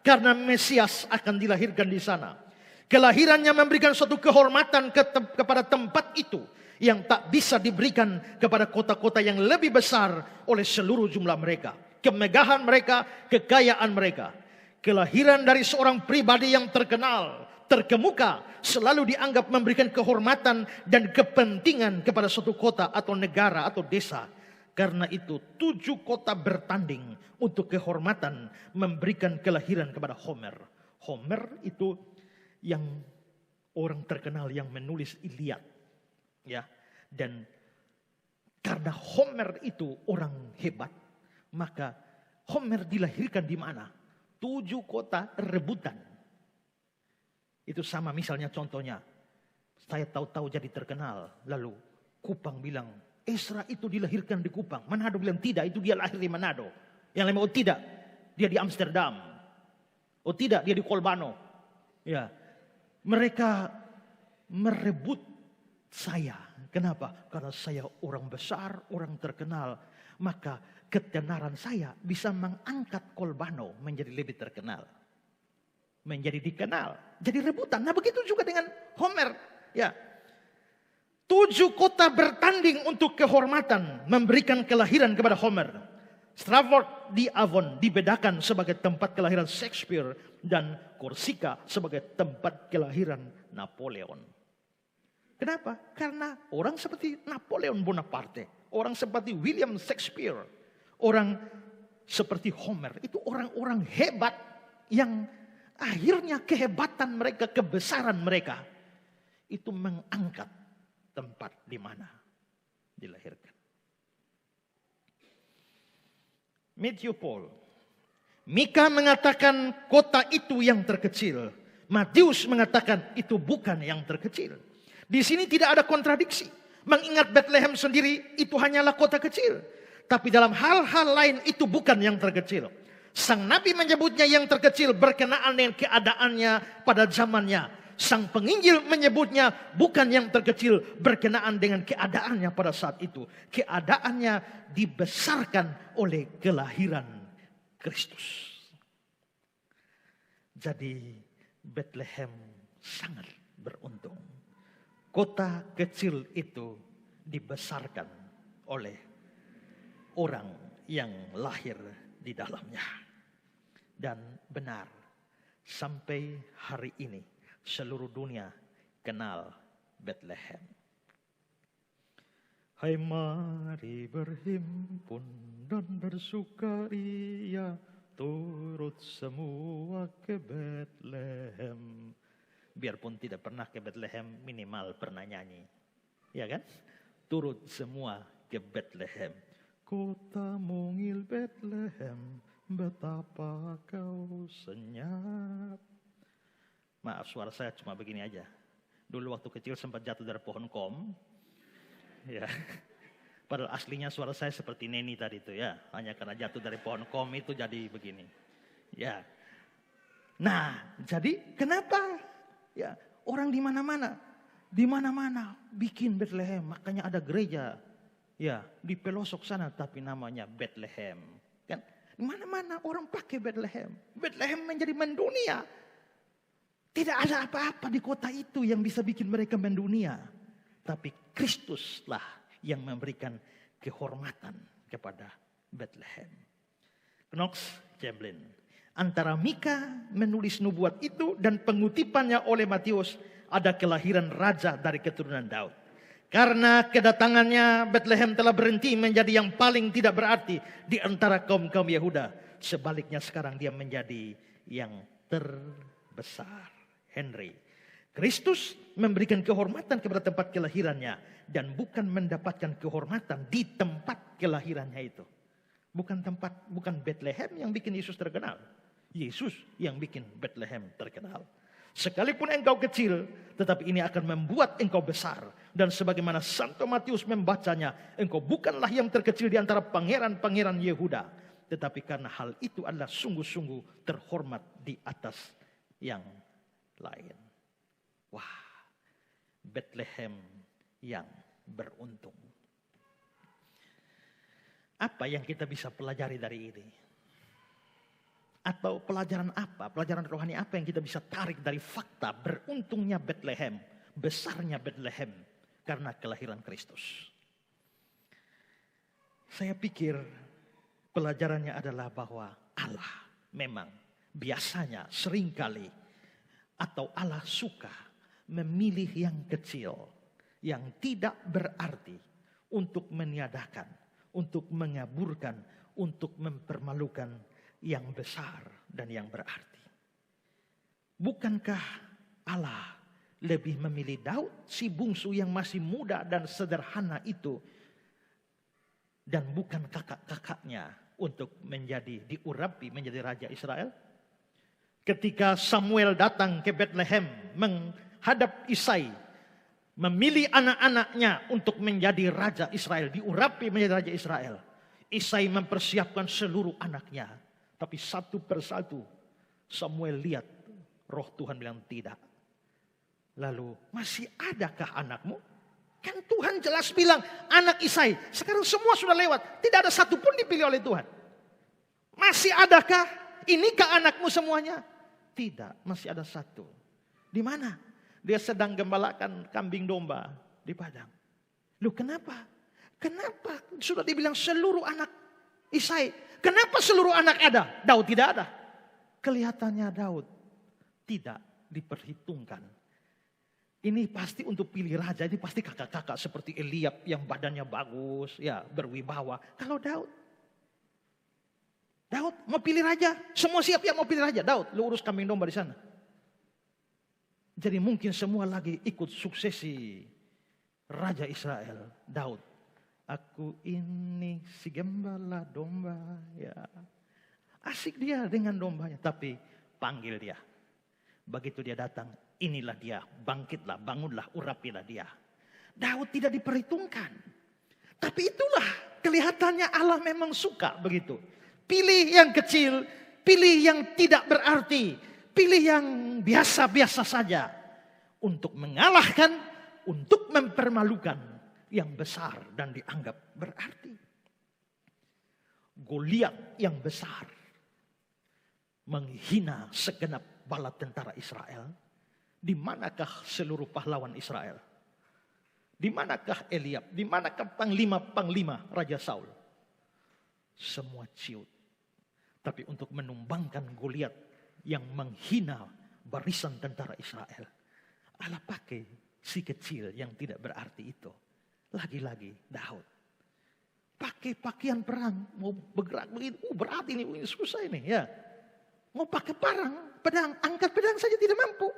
karena Mesias akan dilahirkan di sana. Kelahirannya memberikan suatu kehormatan kepada tempat itu yang tak bisa diberikan kepada kota-kota yang lebih besar oleh seluruh jumlah mereka, kemegahan mereka, kekayaan mereka. Kelahiran dari seorang pribadi yang terkenal, terkemuka, selalu dianggap memberikan kehormatan dan kepentingan kepada suatu kota atau negara atau desa. Karena itu 7 kota bertanding untuk kehormatan memberikan kelahiran kepada Homer. Homer itu yang orang terkenal yang menulis Iliad. Ya, dan karena Homer itu orang hebat, maka Homer dilahirkan di mana? 7 kota rebutan. Itu sama misalnya contohnya. Saya tahu-tahu jadi terkenal. Lalu Kupang bilang, Esra itu dilahirkan di Kupang. Manado bilang tidak, itu dia lahir di Manado. Yang lain, oh tidak, dia di Amsterdam. Oh tidak, dia di Kolbano. Ya, mereka merebut saya. Kenapa? Karena saya orang besar, orang terkenal. Maka ketenaran saya bisa mengangkat Kolbano menjadi lebih terkenal. Menjadi dikenal. Jadi rebutan. Nah begitu juga dengan Homer. Ya. 7 kota bertanding untuk kehormatan. Memberikan kelahiran kepada Homer. Stratford di Avon dibedakan sebagai tempat kelahiran Shakespeare. Dan Korsika sebagai tempat kelahiran Napoleon. Kenapa? Karena orang seperti Napoleon Bonaparte. Orang seperti William Shakespeare. Orang seperti Homer. Itu orang-orang hebat yang akhirnya kehebatan mereka, kebesaran mereka. Itu mengangkat tempat di mana dilahirkan. Matthew Paul. Mika mengatakan kota itu yang terkecil. Matius mengatakan itu bukan yang terkecil. Di sini tidak ada kontradiksi. Mengingat Bethlehem sendiri itu hanyalah kota kecil. Tapi dalam hal-hal lain itu bukan yang terkecil. Sang Nabi menyebutnya yang terkecil berkenaan dengan keadaannya pada zamannya. Sang penginjil menyebutnya bukan yang terkecil berkenaan dengan keadaannya pada saat itu. Keadaannya dibesarkan oleh kelahiran Kristus. Jadi Bethlehem sangat beruntung. Kota kecil itu dibesarkan oleh orang yang lahir di dalamnya. Dan benar, sampai hari ini seluruh dunia kenal Bethlehem. Hai mari berhimpun dan bersukaria, turut semua ke Bethlehem. Biarpun tidak pernah ke Bethlehem, minimal pernah nyanyi. Ya kan? Turut semua ke Bethlehem. Kota mungil Bethlehem, betapa kau senyap. Maaf, suara saya cuma begini aja. Dulu waktu kecil sempat jatuh dari pohon kom. Ya. Padahal aslinya suara saya seperti Neni tadi itu ya. Hanya karena jatuh dari pohon kom itu jadi begini. Ya. Nah, jadi kenapa? Ya, orang di mana-mana bikin Bethlehem. Makanya ada gereja ya di pelosok sana tapi namanya Bethlehem. Kan di mana-mana orang pakai Bethlehem. Bethlehem menjadi mendunia. Tidak ada apa-apa di kota itu yang bisa bikin mereka mendunia. Tapi Kristuslah yang memberikan kehormatan kepada Bethlehem. Knox Chamberlain. Antara Mika menulis nubuat itu dan pengutipannya oleh Matius ada kelahiran raja dari keturunan Daud. Karena kedatangannya Bethlehem telah berhenti menjadi yang paling tidak berarti di antara kaum-kaum Yehuda. Sebaliknya sekarang dia menjadi yang terbesar. Henry. Kristus memberikan kehormatan kepada tempat kelahirannya dan bukan mendapatkan kehormatan di tempat kelahirannya itu. Bukan Bethlehem yang bikin Yesus terkenal. Yesus yang bikin Bethlehem terkenal. Sekalipun engkau kecil, tetapi ini akan membuat engkau besar. Dan sebagaimana Santo Matius membacanya, engkau bukanlah yang terkecil di antara pangeran-pangeran Yehuda. Tetapi karena hal itu adalah sungguh-sungguh terhormat di atas yang lain. Wah, Bethlehem yang beruntung. Apa yang kita bisa pelajari dari ini? Atau pelajaran apa? Pelajaran rohani apa yang kita bisa tarik dari fakta beruntungnya Bethlehem, besarnya Bethlehem karena kelahiran Kristus? Saya pikir pelajarannya adalah bahwa Allah memang biasanya seringkali atau Allah suka memilih yang kecil, yang tidak berarti untuk meniadakan, untuk mengaburkan, untuk mempermalukan yang besar dan yang berarti. Bukankah Allah lebih memilih Daud, si bungsu yang masih muda dan sederhana itu, dan bukan kakak-kakaknya untuk diurapi menjadi raja Israel? Ketika Samuel datang ke Bethlehem menghadap Isai, memilih anak-anaknya untuk menjadi raja Israel, diurapi menjadi raja Israel. Isai mempersiapkan seluruh anaknya, tapi satu persatu Samuel lihat roh Tuhan bilang tidak. Lalu, masih adakah anakmu? Kan Tuhan jelas bilang anak Isai. Sekarang semua sudah lewat, tidak ada satu pun dipilih oleh Tuhan. Masih adakah? Inikah anakmu semuanya? Tidak, masih ada satu. Di mana? Dia sedang gembalakan kambing domba di padang. Loh, kenapa? Kenapa sudah dibilang seluruh anak Isai? Kenapa seluruh anak ada? Daud tidak ada. Kelihatannya Daud tidak diperhitungkan. Ini pasti untuk pilih raja, ini pasti kakak-kakak seperti Eliab yang badannya bagus, ya berwibawa. Kalau Daud mau pilih raja, semua siap ya mau pilih raja. Daud, lu urus kambing domba di sana. Jadi mungkin semua lagi ikut suksesi Raja Israel, Daud. Aku ini si gembala domba, ya. Asik dia dengan dombanya, tapi panggil dia. Begitu dia datang, inilah dia, bangkitlah, bangunlah, urapilah dia. Daud tidak diperhitungkan. Tapi itulah kelihatannya Allah memang suka begitu. Pilih yang kecil, pilih yang tidak berarti, pilih yang biasa-biasa saja. Untuk mengalahkan, untuk mempermalukan yang besar dan dianggap berarti. Goliat yang besar menghina segenap bala tentara Israel. Di manakah seluruh pahlawan Israel? Di manakah Eliab? Di manakah panglima-panglima Raja Saul? semua ciut. Tapi untuk menumbangkan Goliat yang menghina barisan tentara Israel, Allah pakai si kecil yang tidak berarti itu. Lagi-lagi Daud. Pakai pakaian perang, mau bergerak begini, berat ini susah ini ya. Mau pakai pedang, angkat pedang saja tidak mampu.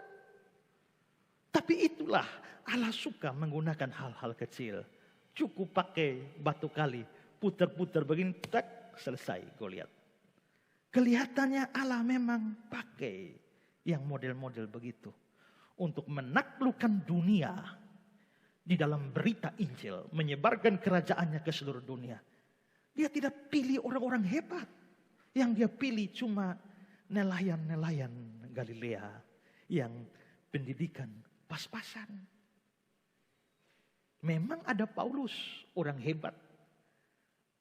Tapi itulah Allah suka menggunakan hal-hal kecil. Cukup pakai batu kali, putar-putar begini, tak selesai Goliat. Kelihatannya Allah memang pakai yang model-model begitu untuk menaklukkan dunia di dalam berita Injil, menyebarkan kerajaannya ke seluruh dunia. Dia tidak pilih orang-orang hebat. Yang dia pilih cuma nelayan-nelayan Galilea yang pendidikan pas-pasan. Memang ada Paulus, orang hebat.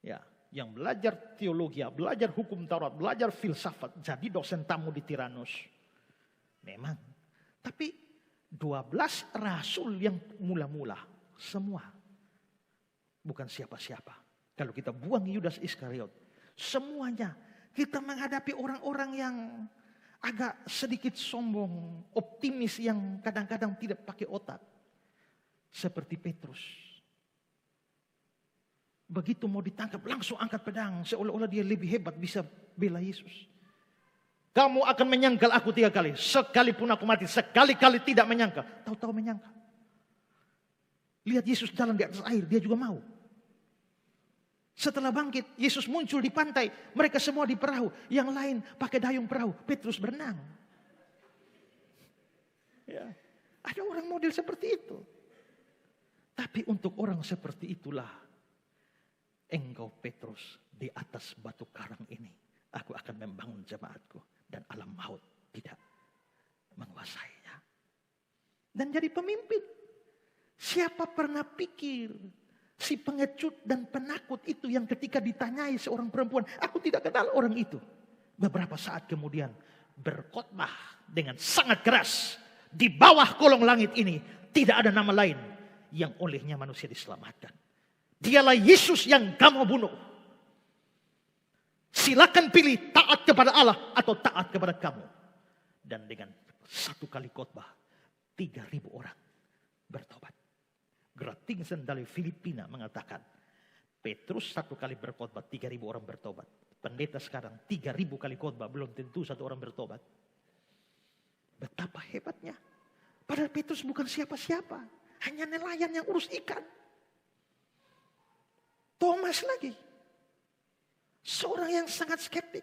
Ya, yang belajar teologi, belajar hukum Taurat, belajar filsafat, jadi dosen tamu di Tiranus. Memang. Tapi 12 rasul yang mula-mula semua bukan siapa-siapa. Kalau kita buang Yudas Iskariot, semuanya kita menghadapi orang-orang yang agak sedikit sombong, optimis yang kadang-kadang tidak pakai otak. Seperti Petrus. Begitu mau ditangkap langsung angkat pedang, seolah-olah dia lebih hebat bisa bela Yesus. Kamu akan menyangkal aku 3 kali. Sekalipun aku mati, sekali-kali tidak menyangkal. Tahu-tahu menyangkal. Lihat Yesus jalan di atas air, dia juga mau. Setelah bangkit, Yesus muncul di pantai. Mereka semua di perahu. Yang lain pakai dayung perahu. Petrus berenang. Ya. Ada orang model seperti itu. Tapi untuk orang seperti itulah, engkau Petrus di atas batu karang ini. Aku akan membangun jemaatku. Dan alam maut tidak menguasainya. Dan jadi pemimpin. Siapa pernah pikir si pengecut dan penakut itu yang ketika ditanyai seorang perempuan, aku tidak kenal orang itu. Beberapa saat kemudian berkhotbah dengan sangat keras. Di bawah kolong langit ini tidak ada nama lain yang olehnya manusia diselamatkan. Dialah Yesus yang kamu bunuh. Silakan pilih taat kepada Allah atau taat kepada kamu. Dan dengan satu kali khotbah 3.000 orang bertobat. Gratingsen dari Filipina mengatakan, Petrus satu kali berkhotbah 3.000 orang bertobat. Pendeta sekarang 3.000 kali khotbah belum tentu satu orang bertobat. Betapa hebatnya. Padahal Petrus bukan siapa-siapa, hanya nelayan yang urus ikan. Thomas lagi, seorang yang sangat skeptik.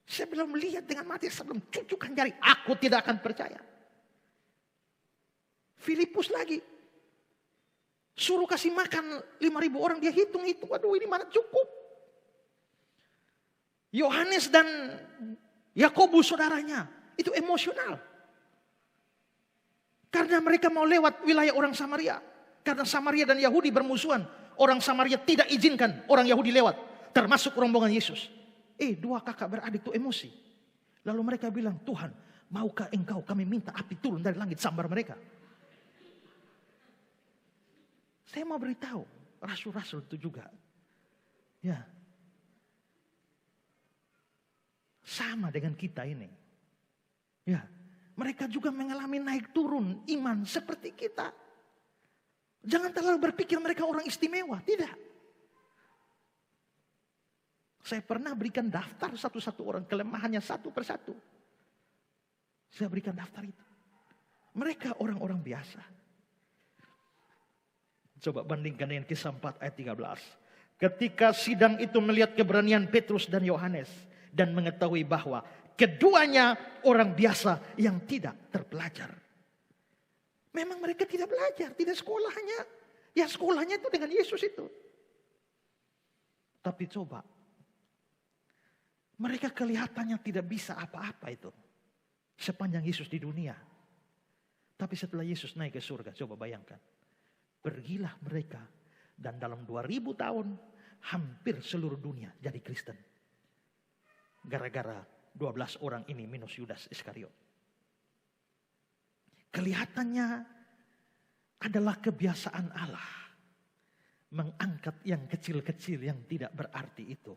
Saya belum lihat dengan mati, sebelum cucukkan jari, aku tidak akan percaya. Filipus lagi, suruh kasih makan 5.000 orang, dia hitung-hitung, waduh ini mana cukup. Yohanes dan Yakobus saudaranya, itu emosional. Karena mereka mau lewat wilayah orang Samaria. Karena Samaria dan Yahudi bermusuhan. Orang Samaria tidak izinkan orang Yahudi lewat. Termasuk rombongan Yesus. 2 kakak beradik itu emosi. Lalu mereka bilang, Tuhan, maukah engkau kami minta api turun dari langit sambar mereka? Saya mau beritahu, rasul-rasul itu juga. Ya. Sama dengan kita ini. Ya. Mereka juga mengalami naik turun iman seperti kita. Jangan terlalu berpikir mereka orang istimewa. Tidak. Saya pernah berikan daftar satu-satu orang. Kelemahannya satu persatu. Saya berikan daftar itu. Mereka orang-orang biasa. Coba bandingkan dengan Kisah 4 ayat 13. Ketika sidang itu melihat keberanian Petrus dan Yohanes. Dan mengetahui bahwa keduanya orang biasa yang tidak terpelajar. Memang mereka tidak belajar, tidak sekolahnya. Ya sekolahnya itu dengan Yesus itu. Tapi coba. Mereka kelihatannya tidak bisa apa-apa itu. Sepanjang Yesus di dunia. Tapi setelah Yesus naik ke surga, coba bayangkan. Pergilah mereka. Dan dalam 2000 tahun, hampir seluruh dunia jadi Kristen. Gara-gara 12 orang ini minus Yudas Iskariot. Kelihatannya adalah kebiasaan Allah. mengangkat yang kecil-kecil yang tidak berarti itu.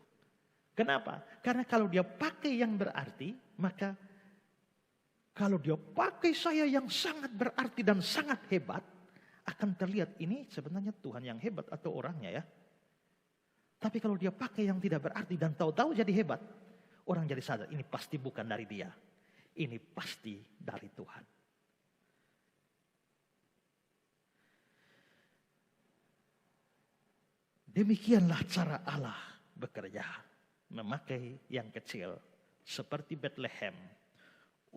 Kenapa? Karena kalau dia pakai yang berarti, maka kalau dia pakai saya yang sangat berarti dan sangat hebat, akan terlihat ini sebenarnya Tuhan yang hebat atau orangnya ya. Tapi kalau dia pakai yang tidak berarti dan tahu-tahu jadi hebat, orang jadi sadar ini pasti bukan dari dia. Ini pasti dari Tuhan. Demikianlah cara Allah bekerja. Memakai yang kecil seperti Bethlehem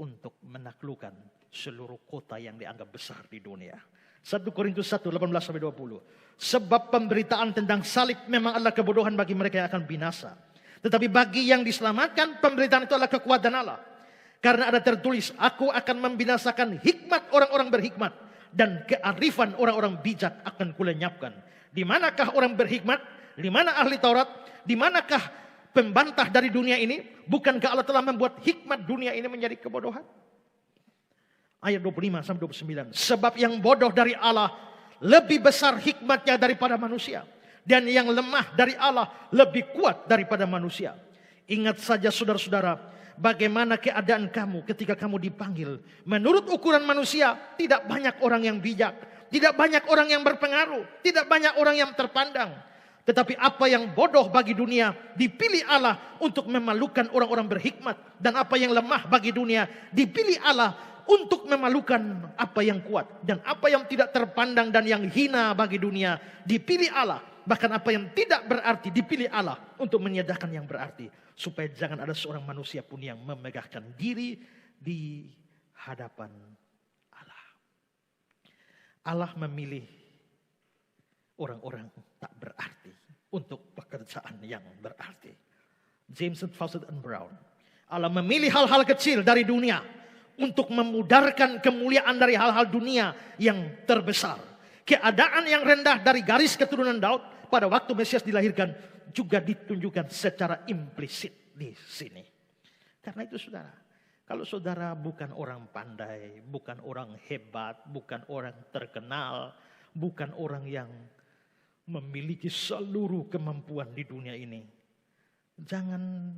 untuk menaklukkan seluruh kota yang dianggap besar di dunia. 1 Korintus 1, 18-20. Sebab pemberitaan tentang salib memang adalah kebodohan bagi mereka yang akan binasa. Tetapi bagi yang diselamatkan, pemberitaan itu adalah kekuatan Allah. Karena ada tertulis, aku akan membinasakan hikmat orang-orang berhikmat. Dan kearifan orang-orang bijak akan kulenyapkan. Di manakah orang berhikmat? Di mana ahli Taurat? Di manakah pembantah dari dunia ini? Bukankah Allah telah membuat hikmat dunia ini menjadi kebodohan? Ayat 25-29. Sebab yang bodoh dari Allah lebih besar hikmatnya daripada manusia. Dan yang lemah dari Allah lebih kuat daripada manusia. Ingat saja saudara-saudara, bagaimana keadaan kamu ketika kamu dipanggil. Menurut ukuran manusia, tidak banyak orang yang bijak. Tidak banyak orang yang berpengaruh. Tidak banyak orang yang terpandang. Tetapi apa yang bodoh bagi dunia dipilih Allah untuk memalukan orang-orang berhikmat. Dan apa yang lemah bagi dunia dipilih Allah untuk memalukan apa yang kuat. Dan apa yang tidak terpandang dan yang hina bagi dunia dipilih Allah. Bahkan apa yang tidak berarti dipilih Allah untuk menyedahkan yang berarti. Supaya jangan ada seorang manusia pun yang memegahkan diri di hadapan Allah. Allah memilih orang-orang tak berarti untuk pekerjaan yang berarti. James Fawcett and Brown. Allah memilih hal-hal kecil dari dunia untuk memudarkan kemuliaan dari hal-hal dunia yang terbesar. Keadaan yang rendah dari garis keturunan Daud pada waktu Mesias dilahirkan juga ditunjukkan secara implisit di sini. Karena itu saudara, kalau saudara bukan orang pandai, bukan orang hebat, bukan orang terkenal, bukan orang yang memiliki seluruh kemampuan di dunia ini, jangan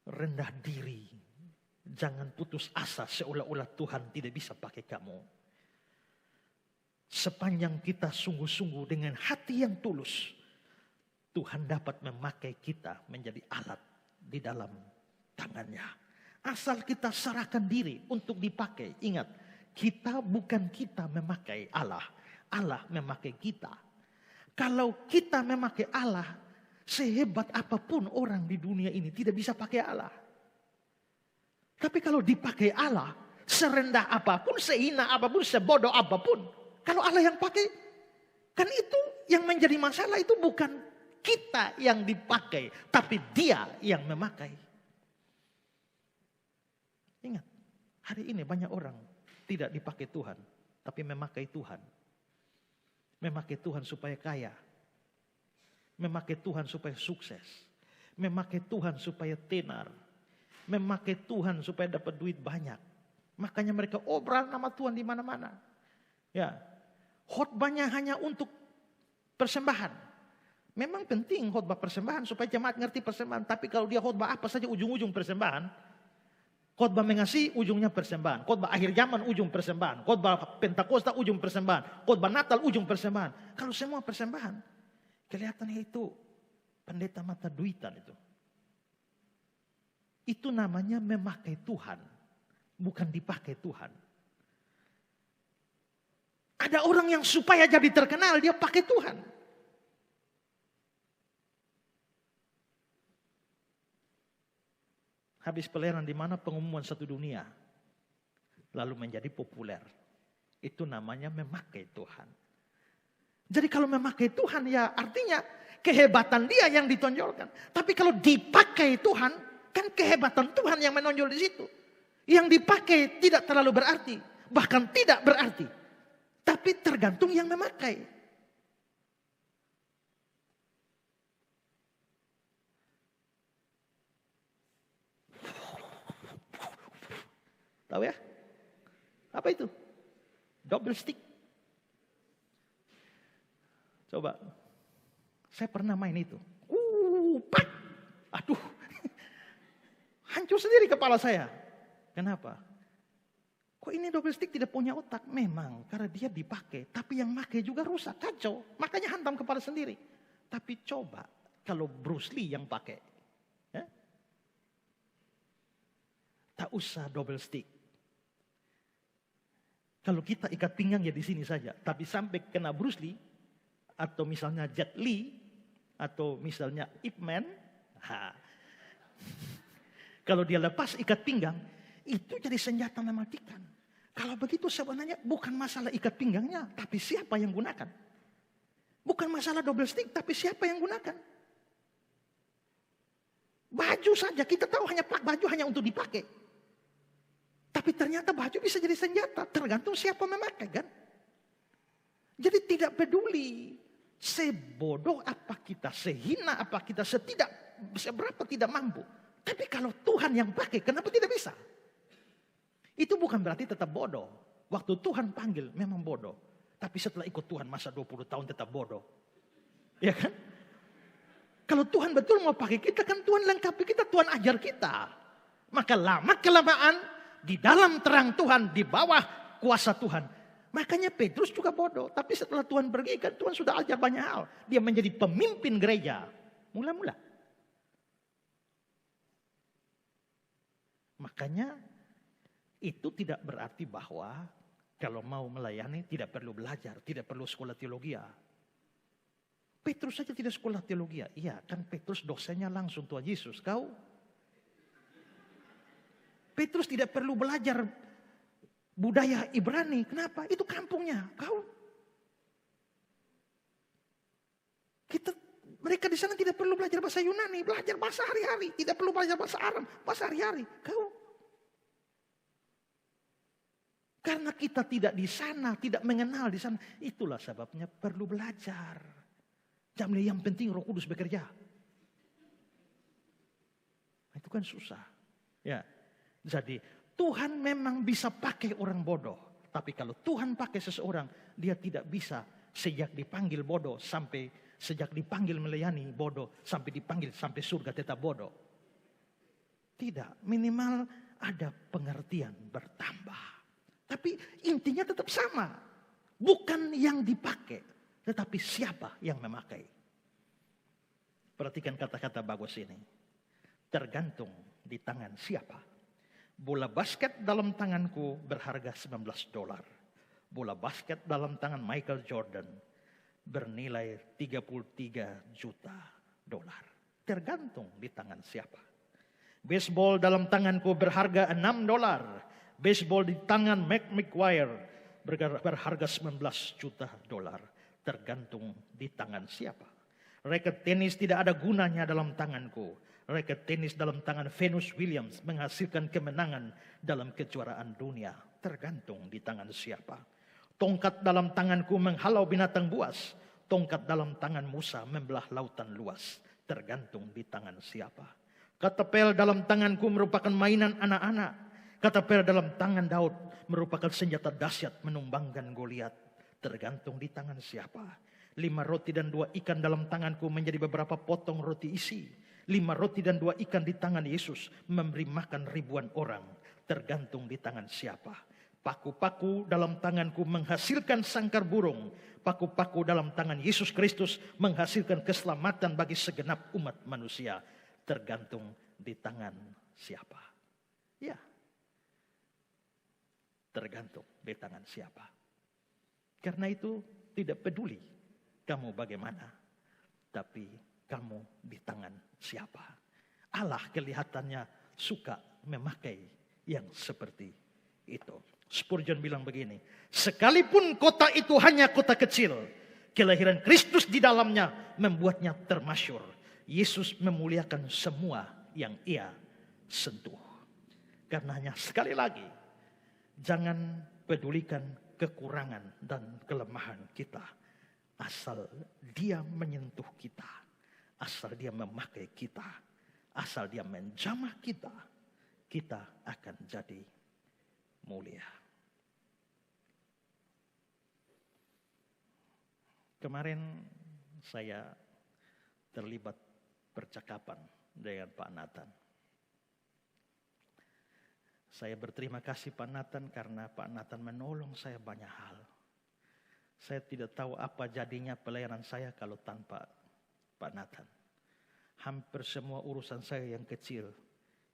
rendah diri, jangan putus asa seolah-olah Tuhan tidak bisa pakai kamu. Sepanjang kita sungguh-sungguh dengan hati yang tulus, Tuhan dapat memakai kita menjadi alat di dalam tangannya. Asal kita serahkan diri untuk dipakai. Ingat, kita bukan kita memakai Allah. Allah memakai kita. Kalau kita memakai Allah, sehebat apapun orang di dunia ini tidak bisa pakai Allah. Tapi kalau dipakai Allah, serendah apapun, sehina apapun, sebodoh apapun, kalau Allah yang pakai, kan itu yang menjadi masalah itu bukan kita yang dipakai, tapi Dia yang memakai. Ingat, hari ini banyak orang tidak dipakai Tuhan, tapi memakai Tuhan. Memakai Tuhan supaya kaya. Memakai Tuhan supaya sukses. Memakai Tuhan supaya tenar. Memakai Tuhan supaya dapat duit banyak. Makanya mereka obral nama Tuhan di mana-mana. Ya, khotbahnya hanya untuk persembahan. Memang penting khotbah persembahan supaya jemaat ngerti persembahan. Tapi kalau dia khotbah apa saja ujung-ujung persembahan. Khotbah mengasihi ujungnya persembahan. Khotbah akhir zaman ujung persembahan. Khotbah Pentakosta ujung persembahan. Khotbah Natal ujung persembahan. Kalau semua persembahan, kelihatannya itu pendeta mata duitan itu. Itu namanya memakai Tuhan, bukan dipakai Tuhan. Ada orang yang supaya jadi terkenal, dia pakai Tuhan. Habis pelayanan di mana pengumuman satu dunia, lalu menjadi populer. Itu namanya memakai Tuhan. Jadi kalau memakai Tuhan ya artinya kehebatan dia yang ditonjolkan. Tapi kalau dipakai Tuhan, kan kehebatan Tuhan yang menonjol di situ. Yang dipakai tidak terlalu berarti, bahkan tidak berarti. Tapi tergantung yang memakai. Tahu ya? Apa itu? Double stick. Coba, saya pernah main itu. Pak. Aduh, hancur sendiri kepala saya. Kenapa? Kok ini double stick tidak punya otak? Memang, karena dia dipakai. Tapi yang pakai juga rusak, kacau. Makanya hantam kepala sendiri. Tapi coba, kalau Bruce Lee yang pakai. Ya? Tak usah double stick. Kalau kita ikat pinggang ya di sini saja. Tapi sampai kena Bruce Lee, atau misalnya Jet Li, atau misalnya Ip Man, kalau dia lepas ikat pinggang, itu jadi senjata mematikan. Kalau begitu sebenarnya bukan masalah ikat pinggangnya, tapi siapa yang gunakan. Bukan masalah double stick, tapi siapa yang gunakan. Baju saja, kita tahu baju hanya untuk dipakai. Tapi ternyata baju bisa jadi senjata, tergantung siapa memakai kan. Jadi tidak peduli sebodoh apa kita, sehina apa kita, seberapa tidak mampu. Tapi kalau Tuhan yang pakai, kenapa tidak bisa? Itu bukan berarti tetap bodoh. Waktu Tuhan panggil memang bodoh. Tapi setelah ikut Tuhan masa 20 tahun tetap bodoh. Ya kan? Kalau Tuhan betul mau pakai kita, kan Tuhan lengkapi kita, Tuhan ajar kita. Maka lama-kelamaan di dalam terang Tuhan, di bawah kuasa Tuhan. Makanya Petrus juga bodoh. Tapi setelah Tuhan pergi kan Tuhan sudah ajar banyak hal. Dia menjadi pemimpin gereja. Mula-mula. Makanya itu tidak berarti bahwa kalau mau melayani tidak perlu belajar. Tidak perlu sekolah teologi. Petrus saja tidak sekolah teologi. Iya kan Petrus dosennya langsung Tuhan Yesus. Kau? Petrus tidak perlu belajar budaya Ibrani. Kenapa? Itu kampungnya. Kau? Mereka di sana tidak perlu belajar bahasa Yunani. Belajar bahasa hari-hari. Tidak perlu belajar bahasa Aram. Bahasa hari-hari. Kau? Karena kita tidak di sana. Tidak mengenal di sana. Itulah sebabnya perlu belajar. Jangan yang penting Roh Kudus bekerja. Itu kan susah. Ya. Jadi Tuhan memang bisa pakai orang bodoh. Tapi kalau Tuhan pakai seseorang, dia tidak bisa sejak dipanggil bodoh sampai sejak dipanggil melayani bodoh sampai dipanggil sampai surga tetap bodoh. Tidak, minimal ada pengertian bertambah. Tapi intinya tetap sama. Bukan yang dipakai, tetapi siapa yang memakai. Perhatikan kata-kata bagus ini. Tergantung di tangan siapa. Bola basket dalam tanganku berharga $19. Bola basket dalam tangan Michael Jordan bernilai $33 juta. Tergantung di tangan siapa. Baseball dalam tanganku berharga $6. Baseball di tangan Mac McGwire berharga $19 juta. Tergantung di tangan siapa. Raket tenis tidak ada gunanya dalam tanganku. Raket tenis dalam tangan Venus Williams menghasilkan kemenangan dalam kejuaraan dunia. Tergantung di tangan siapa. Tongkat dalam tanganku menghalau binatang buas. Tongkat dalam tangan Musa membelah lautan luas. Tergantung di tangan siapa. Ketepel dalam tanganku merupakan mainan anak-anak. Ketepel dalam tangan Daud merupakan senjata dahsyat menumbangkan Goliat. Tergantung di tangan siapa. 5 roti dan 2 ikan dalam tanganku menjadi beberapa potong roti isi. 5 roti dan 2 ikan di tangan Yesus memberi makan ribuan orang. Tergantung di tangan siapa. Paku-paku dalam tanganku menghasilkan sangkar burung. Paku-paku dalam tangan Yesus Kristus menghasilkan keselamatan bagi segenap umat manusia. Tergantung di tangan siapa. Ya. Tergantung di tangan siapa. Karena itu tidak peduli kamu bagaimana. Tapi kamu di tangan siapa. Allah kelihatannya suka memakai yang seperti itu. Spurgeon bilang begini. Sekalipun kota itu hanya kota kecil. Kelahiran Kristus di dalamnya membuatnya termasyur. Yesus memuliakan semua yang ia sentuh. Karenanya sekali lagi. Jangan pedulikan kekurangan dan kelemahan kita. Asal dia menyentuh kita. Asal dia memakai kita. Asal dia menjamah kita. Kita akan jadi mulia. Kemarin saya terlibat percakapan dengan Pak Nathan. Saya berterima kasih Pak Nathan karena Pak Nathan menolong saya banyak hal. Saya tidak tahu apa jadinya pelayanan saya kalau tanpa Pak Nathan. Hampir semua urusan saya yang kecil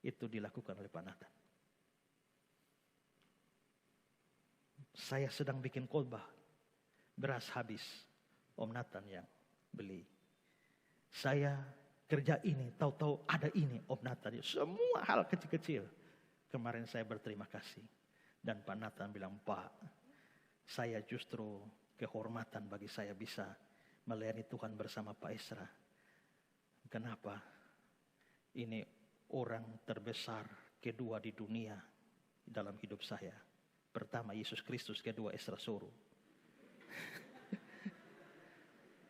itu dilakukan oleh Pak Nathan. Saya sedang bikin khotbah, beras habis, Om Nathan yang beli. Saya kerja ini, tahu-tahu ada ini, Om Nathan. Semua hal kecil-kecil. Kemarin saya berterima kasih. Dan Pak Nathan bilang, Pak, saya justru kehormatan bagi saya bisa melayani Tuhan bersama Pak Esra. Kenapa? Ini orang terbesar kedua di dunia dalam hidup saya. Pertama Yesus Kristus, kedua Esra Soru.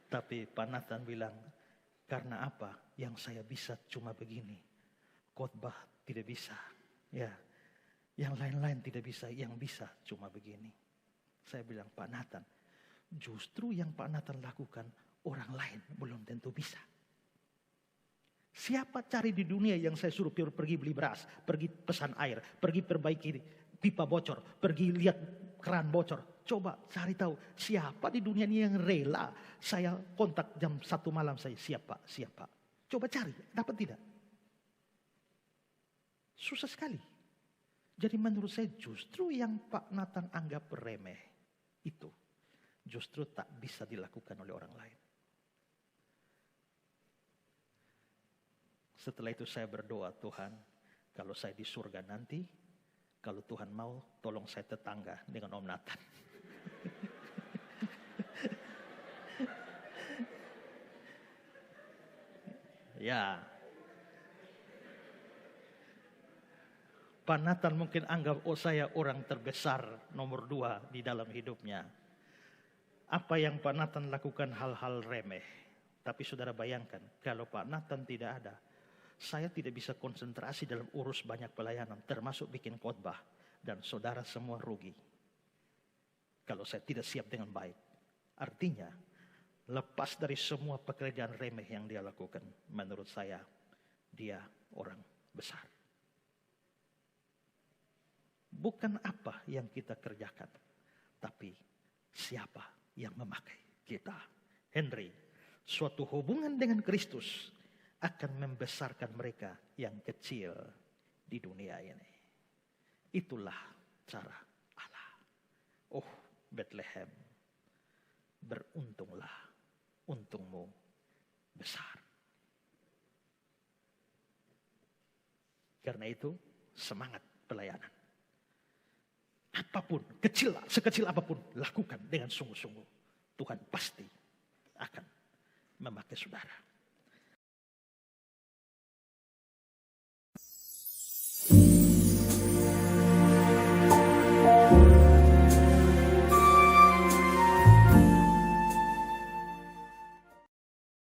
Tapi Pak Nathan bilang, karena apa? Yang saya bisa cuma begini. Khotbah tidak bisa. Ya, yang lain-lain tidak bisa. Yang bisa cuma begini. Saya bilang, Pak Nathan, justru yang Pak Nathan lakukan orang lain belum tentu bisa. Siapa cari di dunia yang saya suruh pergi beli beras, pergi pesan air, pergi perbaiki pipa bocor, pergi lihat keran bocor. Coba cari tahu siapa di dunia ini yang rela saya kontak jam 1 malam saya siapa. Coba cari, dapat tidak? Susah sekali. Jadi menurut saya justru yang Pak Nathan anggap remeh itu justru tak bisa dilakukan oleh orang lain. Setelah itu saya berdoa, Tuhan, kalau saya di surga nanti, kalau Tuhan mau, tolong saya tetangga dengan Om Nathan. Ya. Pak Nathan mungkin anggap, saya orang terbesar nomor 2 di dalam hidupnya. Apa yang Pak Nathan lakukan hal-hal remeh. Tapi saudara bayangkan, kalau Pak Nathan tidak ada, saya tidak bisa konsentrasi dalam urus banyak pelayanan, termasuk bikin khotbah. Dan saudara semua rugi. Kalau saya tidak siap dengan baik. Artinya, lepas dari semua pekerjaan remeh yang dia lakukan, menurut saya, dia orang besar. Bukan apa yang kita kerjakan, tapi siapa yang memakai kita. Henry, suatu hubungan dengan Kristus akan membesarkan mereka yang kecil di dunia ini. Itulah cara Allah. Oh Bethlehem, beruntunglah, untungmu besar. Karena itu semangat pelayanan. Apapun, sekecil apapun, lakukan dengan sungguh-sungguh. Tuhan pasti akan memakai saudara.